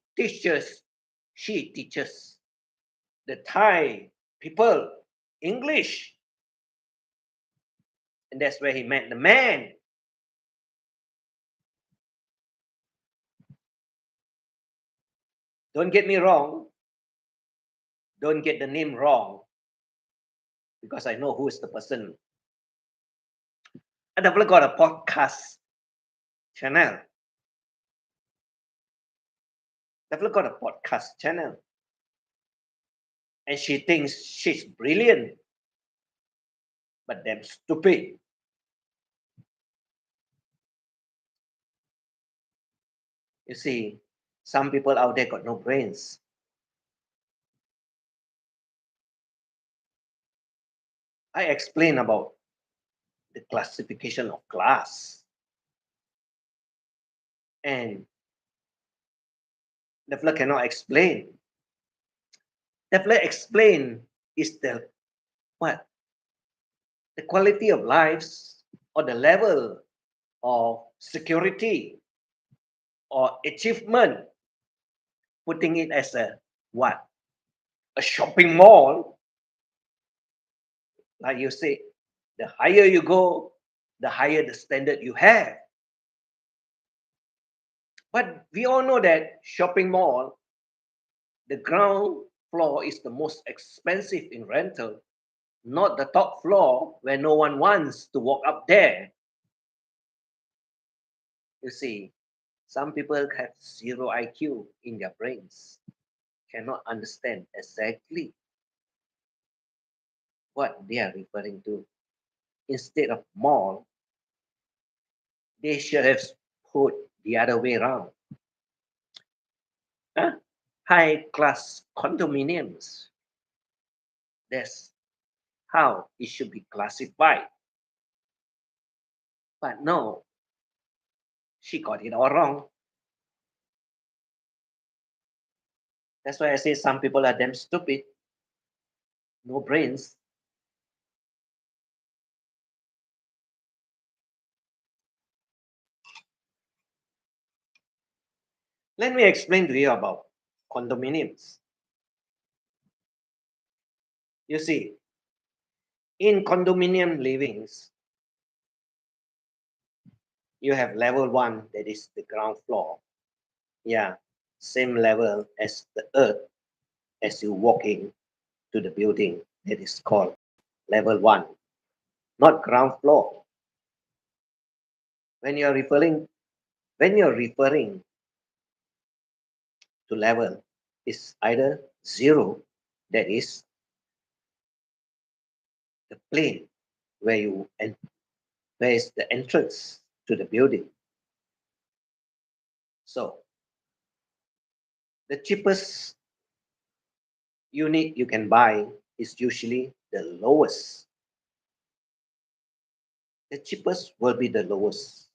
she teaches the Thai people English. And that's where he met the man. Don't get me wrong. Don't get the name wrong because I know who is the person. And I've got a podcast channel. I've got a podcast channel. And she thinks she's brilliant, but damn stupid. You see, some people out there got no brains. I explain about the classification of class. And the fella cannot explain. The fella explain is the what? The quality of lives or the level of security or achievement, putting it as a what? A shopping mall. Like you say, the higher you go, the higher the standard you have. But we all know that shopping mall, the ground floor is the most expensive in rental, not the top floor where no one wants to walk up there. You see, some people have zero IQ in their brains, cannot understand exactly what they are referring to. Instead of mall, they should have put the other way around. Huh? High class condominiums. That's how it should be classified. But no, she got it all wrong. That's why I say some people are damn stupid, no brains. Let me explain to you about condominiums. You see, in condominium livings, you have level one, that is the ground floor. Yeah, same level as the earth as you walk in to the building. That is called level one, not ground floor. When you're referring when you're referring to level, is either zero, that is the plane where you and where is the entrance to the building. So the cheapest unit you can buy is usually the lowest. The cheapest will be the lowest.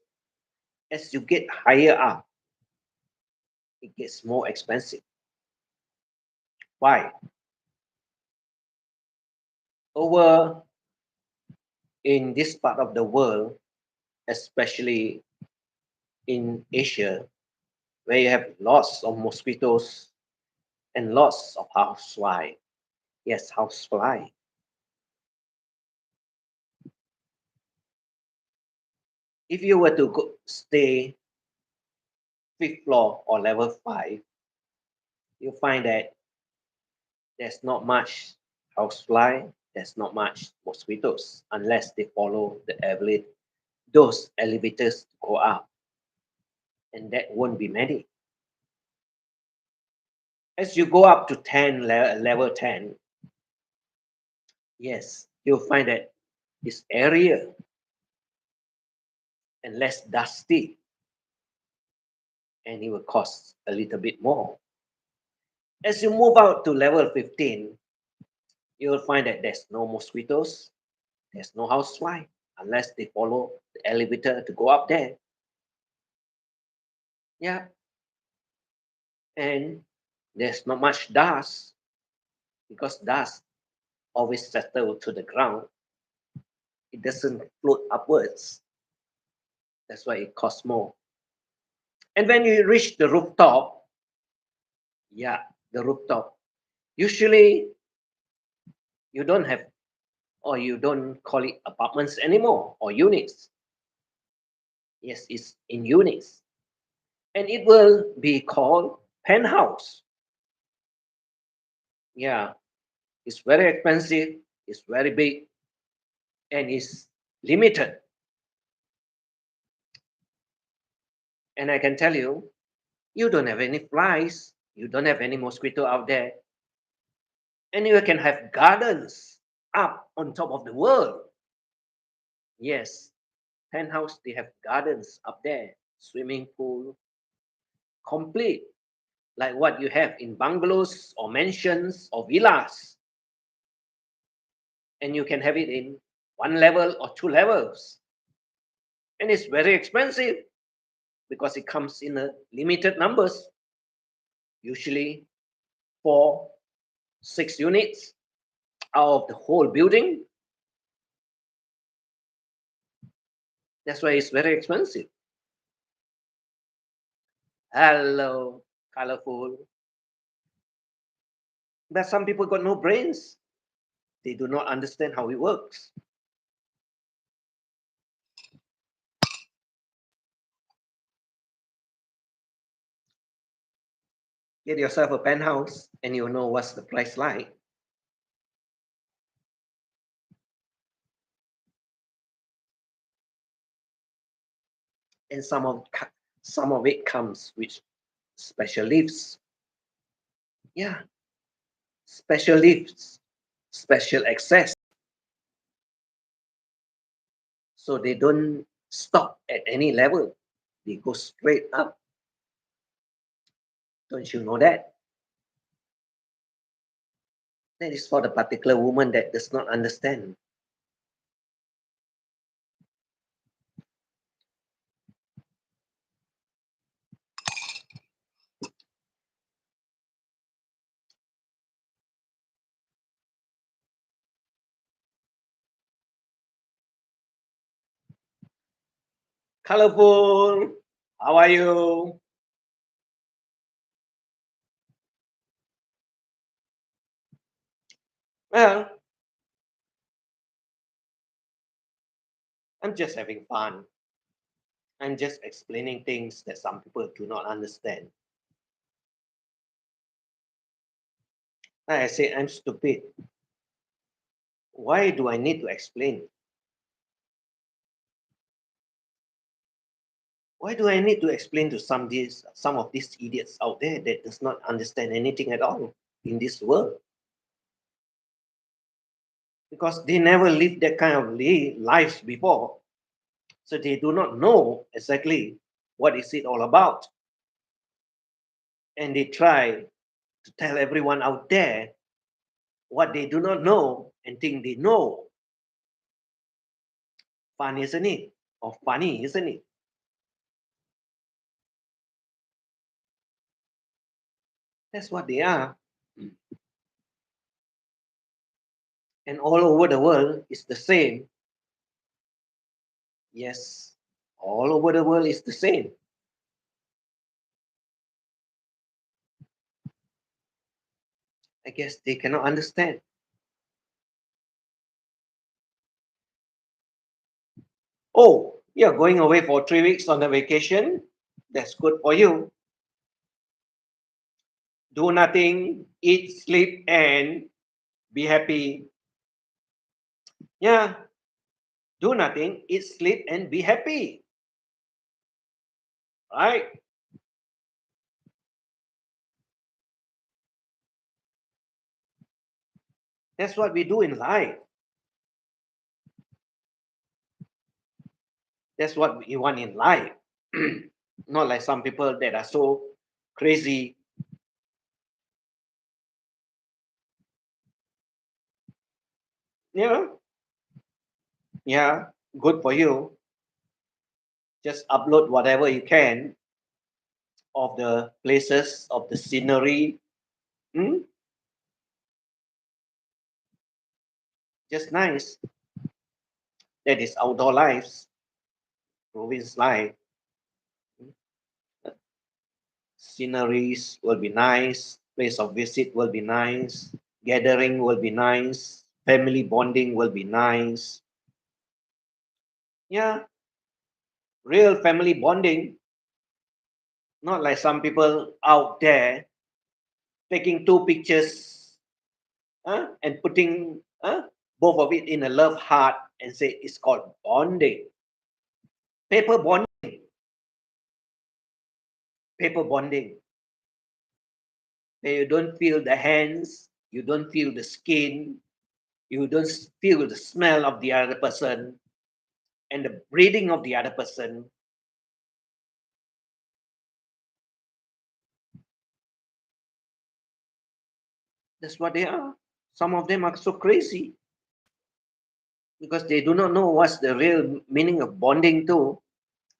As you get higher up, it gets more expensive. Why? Over in this part of the world, especially in Asia, where you have lots of mosquitoes and lots of housefly. Yes, housefly. If you were to stay fifth floor or level five, you find that there's not much housefly, there's not much mosquitoes unless they follow the those elevators to go up, and that won't be many. As you go up to 10 level 10, yes, you'll find that it's airier and less dusty, and it will cost a little bit more. As you move out to level 15, you will find that there's no mosquitoes, there's no housefly, unless they follow the elevator to go up there. Yeah, and there's not much dust because dust always settle to the ground. It doesn't float upwards. That's why it costs more. And when you reach the rooftop, yeah, the rooftop, usually you don't have, or you don't call it apartments anymore or units. Yes, it's in units. And it will be called penthouse. Yeah, it's very expensive, it's very big, and it's limited. And I can tell you, you don't have any flies, you don't have any mosquito out there, and you can have gardens up on top of the world. Yes, penthouse, they have gardens up there, swimming pool, complete, like what you have in bungalows or mansions or villas. And you can have it in one level or two levels. And it's very expensive because it comes in a limited numbers, usually four, 6 units out of the whole building. That's why it's very expensive. Hello, colorful. But some people got no brains. They do not understand how it works. Get yourself a penthouse and you'll know what's the price like. And some of it comes with special lifts. Yeah, special lifts, special access. So they don't stop at any level. They go straight up. Don't you know that? That is for the particular woman that does not understand. Colorful. How are you? Well, I'm just having fun. I'm just explaining things that some people do not understand. Like I say, I'm stupid. Why do I need to explain? Why do I need to explain to some of these idiots out there that does not understand anything at all in this world? Because they never lived that kind of lives before, so they do not know exactly what is it all about, and they try to tell everyone out there what they do not know and think they know. Fun, isn't it? Or funny, isn't it? That's what they are. And all over the world is the same. Yes, all over the world is the same. I guess they cannot understand. Oh, you're going away for 3 weeks on a vacation? That's good for you. Do nothing, eat, sleep, and be happy. Yeah, do nothing, eat, sleep, and be happy. Right? That's what we do in life. That's what we want in life. Not like some people that are so crazy. Yeah, yeah, good for you. Just upload whatever you can of the places, of the scenery. Hmm? Just nice. That is outdoor lives, province life. Sceneries will be nice, place of visit will be nice, gathering will be nice, family bonding will be nice. Yeah, real family bonding, not like some people out there taking two pictures and putting both of it in a love heart and say it's called bonding. Paper bonding, paper bonding. Where you don't feel the hands, you don't feel the skin, you don't feel the smell of the other person and the breathing of the other person. That's what they are. Some of them are so crazy because they do not know what's the real meaning of bonding too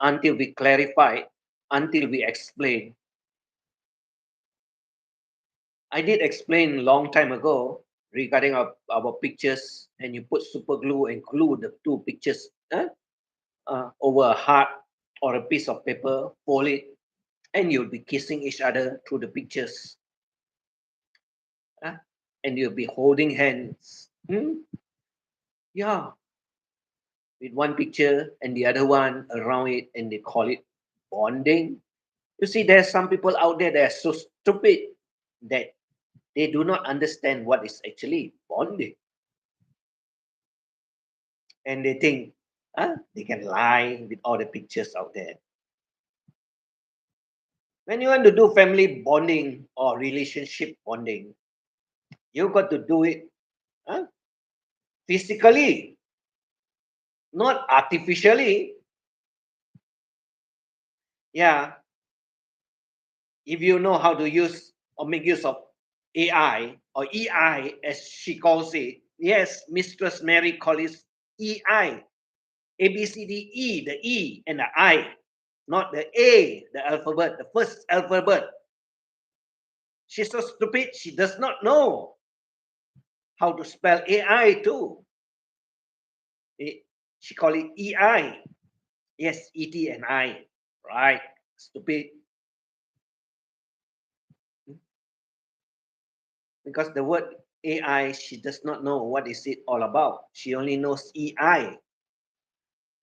until we clarify, until we explain. I did explain a long time ago regarding our pictures, and you put super glue and glue the two pictures over a heart or a piece of paper, fold it, and you'll be kissing each other through the pictures, uh, and you'll be holding hands. Hmm? Yeah, with one picture and the other one around it, and they call it bonding. You see, there's some people out there that are so stupid that they do not understand what is actually bonding, and they think they can lie with all the pictures out there. When you want to do family bonding or relationship bonding, you got to do it huh, physically, not artificially. Yeah, if you know how to use or make use of AI or EI as she calls it. Yes, Mistress Mary calls it EI. A B C D E, the E and the I, not the A, the alphabet, the first alphabet. She's so stupid, she does not know how to spell AI too. She call it EI. Yes, ET and I. Right. Stupid. Because the word AI, she does not know what is it all about. She only knows EI.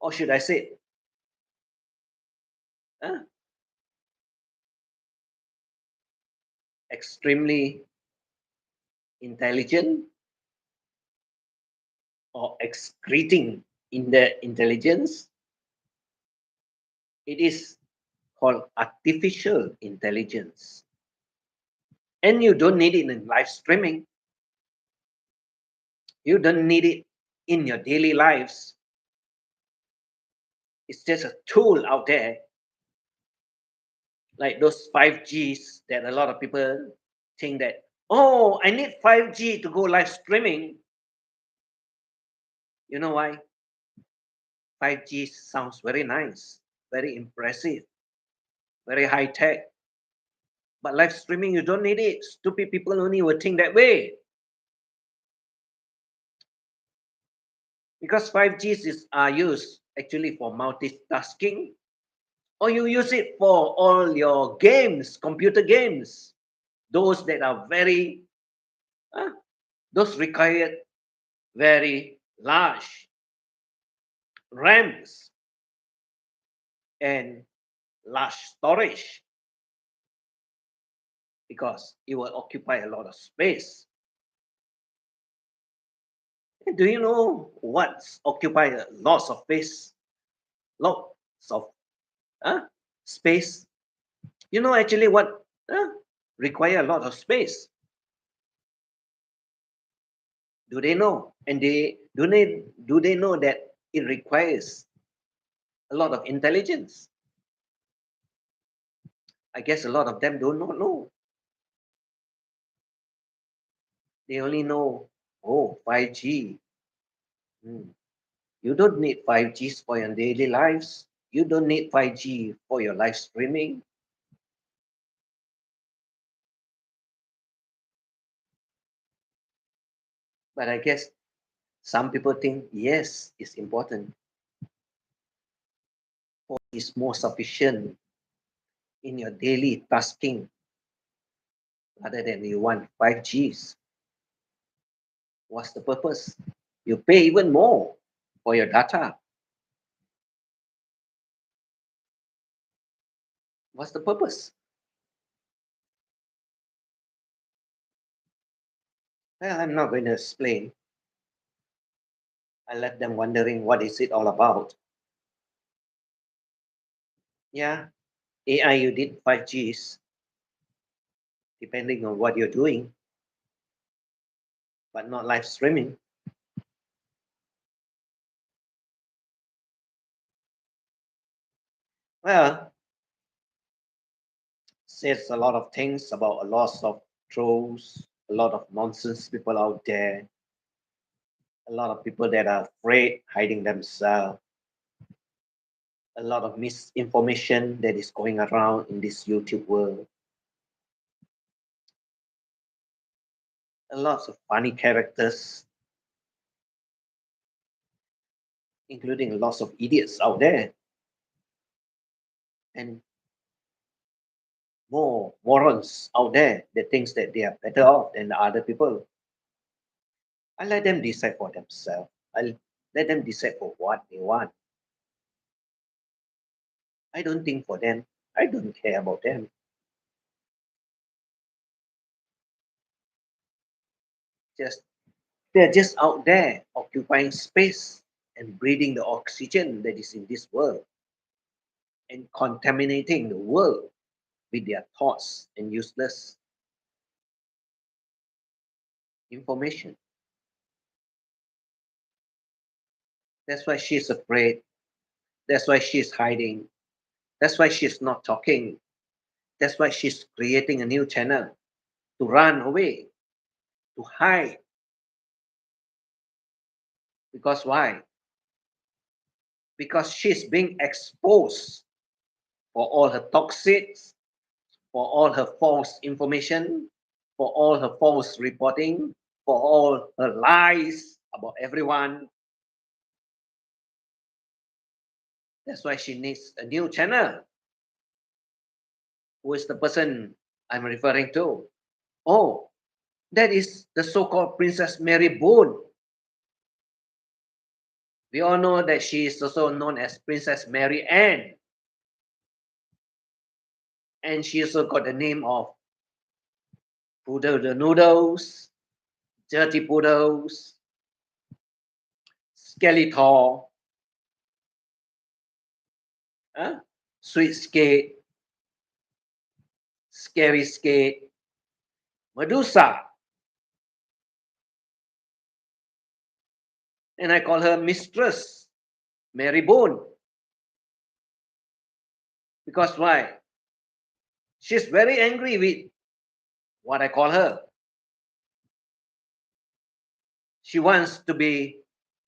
Or should I say, huh? Extremely intelligent or excreting in the intelligence? It is called artificial intelligence. And you don't need it in live streaming. You don't need it in your daily lives. It's just a tool out there, like those 5Gs that a lot of people think that, oh, I need 5G to go live streaming. You know why? 5G sounds very nice, very impressive, very high tech. But live streaming, you don't need it. Stupid people only will think that way. Because 5Gs are used actually for multitasking, or you use it for all your games, computer games, those that are very, uh, those require very large RAMs and large storage because it will occupy a lot of space. And do you know what's occupy lots of space? Lots of uh, space. You know actually what require a lot of space? Do they know? And they know that it requires a lot of intelligence? I guess a lot of them do not know. They only know, oh, 5G. Hmm. You don't need 5Gs for your daily lives. You don't need 5G for your live streaming. But I guess some people think, yes, it's important. Or it's more sufficient in your daily tasking rather than you want 5Gs. What's the purpose? You pay even more for your data. What's the purpose? Well, I'm not going to explain. I left them wondering what is it all about. Yeah, AI you did 5Gs depending on what you're doing, but not live streaming. Well, says a lot of things about a lot of trolls, a lot of nonsense people out there, a lot of people that are afraid hiding themselves, a lot of misinformation that is going around in this YouTube world, a lot of funny characters, including lots of idiots out there, and more morons out there that thinks that they are better off than the other people. I let them decide for themselves. I let them decide for what they want. I don't think for them. I don't care about them. Just they're just out there occupying space and breathing the oxygen that is in this world and contaminating the world with their thoughts and useless information. That's why she's afraid. That's why she's hiding. That's why she's not talking. That's why she's creating a new channel to run away, to hide. Because why? Because she's being exposed for all her toxics, for all her false information, for all her false reporting, for all her lies about everyone. That's why she needs a new channel. Who is the person I'm referring to? Oh, that is the so-called Princess Mary Boone. We all know that she is also known as Princess Mary Ann, and she also got the name of Poodle the Noodles, Dirty Poodles, Skeletor, huh? Sweet Skate, Scary Skate, Medusa, and I call her Mistress Mary Boone because why? She's very angry with what I call her. She wants to be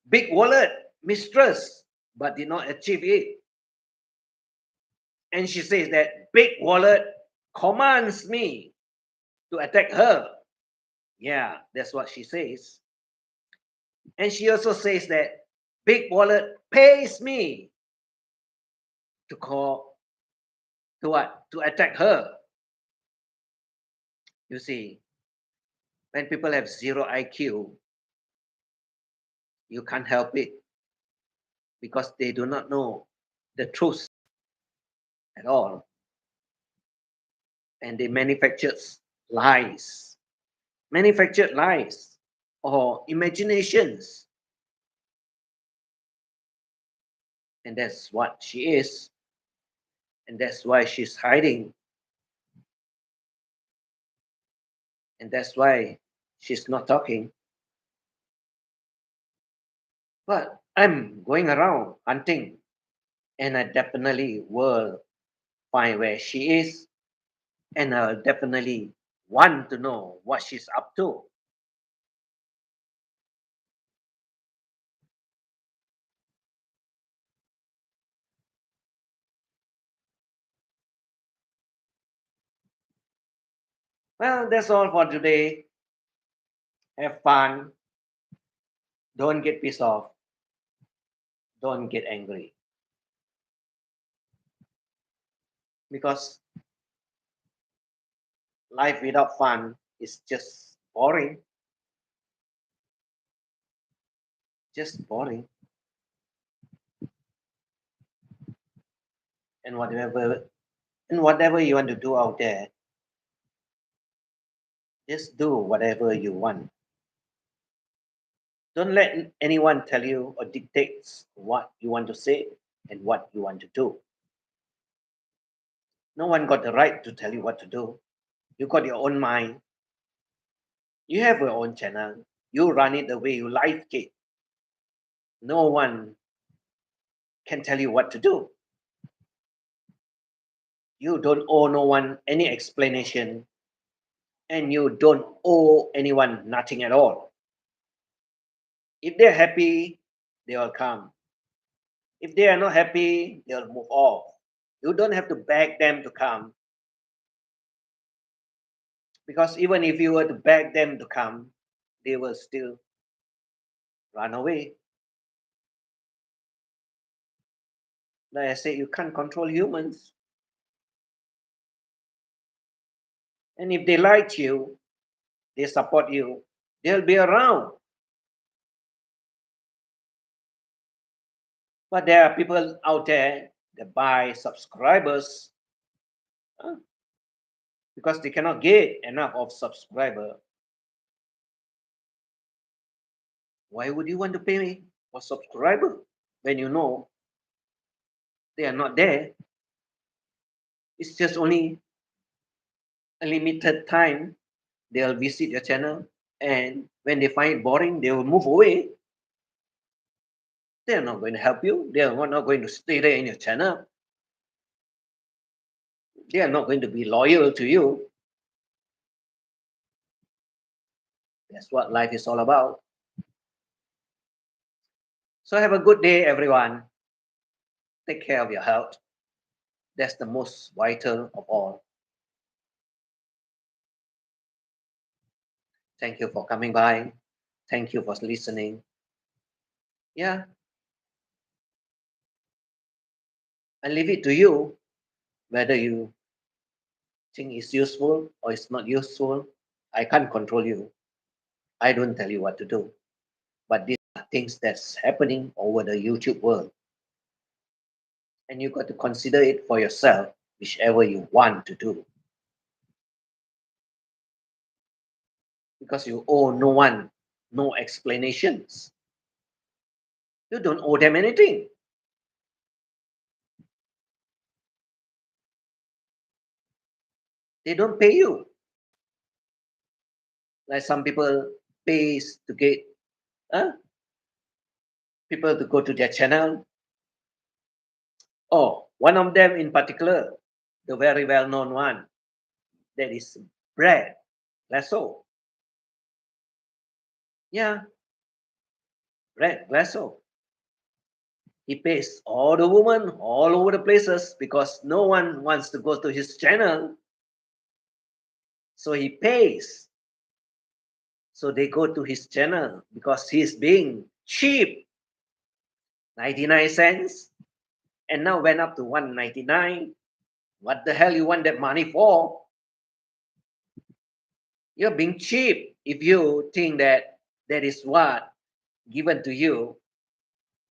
big wallet mistress, but did not achieve it. And she says that big wallet commands me to attack her. Yeah, that's what she says. And she also says that big wallet pays me to call to what? To attack her. You see, when people have zero IQ, you can't help it because they do not know the truth at all. And they manufactured lies or imaginations. And that's what she is. And that's why she's hiding. And that's why she's not talking. But I'm going around hunting, and I definitely will find where she is, and I'll definitely want to know what she's up to. Well, that's all for today. Have fun. Don't get pissed off. Don't get angry. Because life without fun is just boring. Just boring. And whatever you want to do out there, just do whatever you want. Don't let anyone tell you or dictate what you want to say and what you want to do. No one got the right to tell you what to do. You got your own mind. You have your own channel. You run it the way you like it. No one can tell you what to do. You don't owe no one any explanation, and you don't owe anyone nothing at all. If they're happy, they will come. If they are not happy, they'll move off. You don't have to beg them to come because even if you were to beg them to come, they will still run away. Like I said, you can't control humans. And if they like you, they support you, they'll be around. But there are people out there that buy subscribers uh, because they cannot get enough of subscriber. Why would you want to pay me for subscriber when you know they are not there? It's just only a limited time they'll visit your channel, and when they find it boring, they will move away. They're not going to help you. They are not going to stay there in your channel. They are not going to be loyal to you. That's what life is all about. So have a good day, everyone. Take care of your health. That's the most vital of all. Thank you for coming by. Thank you for listening. Yeah, I leave it to you whether you think it's useful or it's not useful. I can't control you. I don't tell you what to do. But these are things that's happening over the YouTube world. And you got to consider it for yourself, whichever you want to do. Because you owe no one no explanations. You don't owe them anything. They don't pay you. Like some people pays to get uh, people to go to their channel. Oh, one of them in particular, the very well-known one, that is Brad Lasso. Yeah, Brad Lasso. He pays all the women all over the places because no one wants to go to his channel. So he pays. So they go to his channel because he's being cheap, 99 cents, and now went up to 199. What the hell you want that money for? You're being cheap if you think that that is what given to you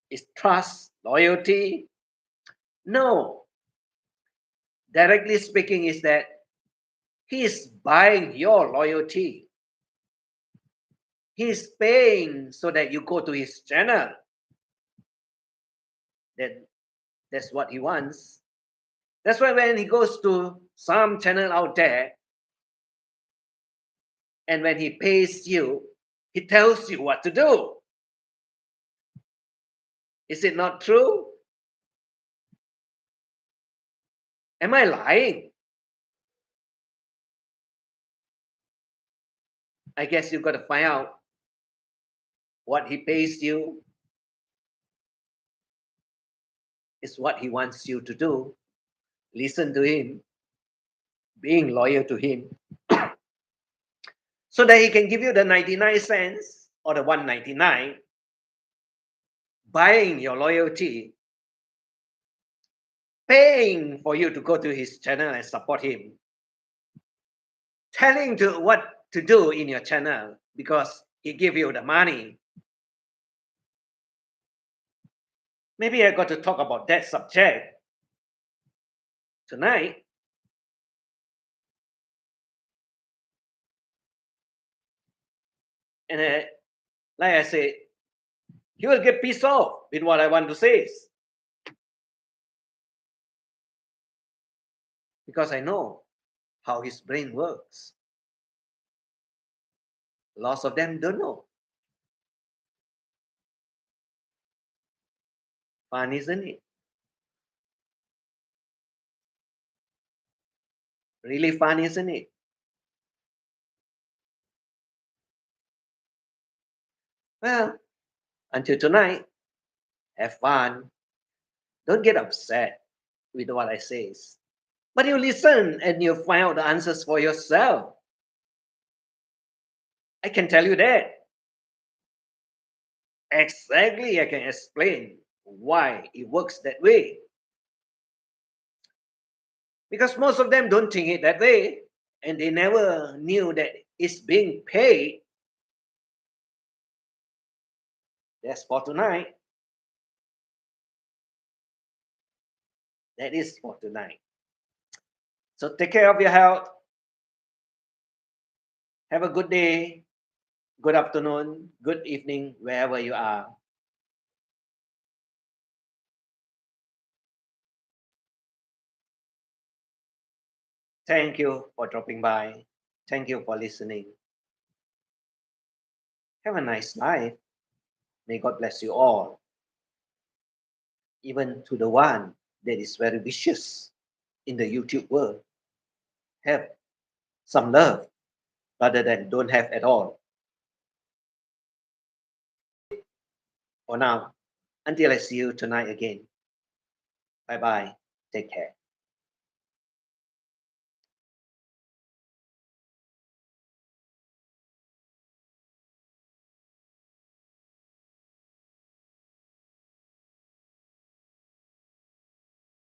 is trust, loyalty. No, directly speaking, is that he's buying your loyalty. He's paying so that you go to his channel. That that's what he wants. That's why when he goes to some channel out there, and when he pays you, he tells you what to do. Is it not true? Am I lying? I guess you've got to find out what he pays you is what he wants you to do. Listen to him, being loyal to him, so that he can give you the 99 cents or the 199, buying your loyalty, paying for you to go to his channel and support him, telling to what to do in your channel because he give you the money. Maybe I got to talk about that subject tonight. And like I said, he will get pissed off with what I want to say because I know how his brain works. Lots of them don't know. Fun, isn't it? Really fun, isn't it? Well, until tonight, have fun. Don't get upset with what I say. But you listen and you find out the answers for yourself. I can tell you that. Exactly, I can explain why it works that way. Because most of them don't think it that way, and they never knew that it's being paid. That's for tonight. That is for tonight. So take care of your health. Have a good day, good afternoon, good evening, wherever you are. Thank you for dropping by. Thank you for listening. Have a nice life. May God bless you all, even to the one that is very vicious in the YouTube world. Have some love rather than don't have at all. For now, until I see you tonight again. Bye bye. Take care.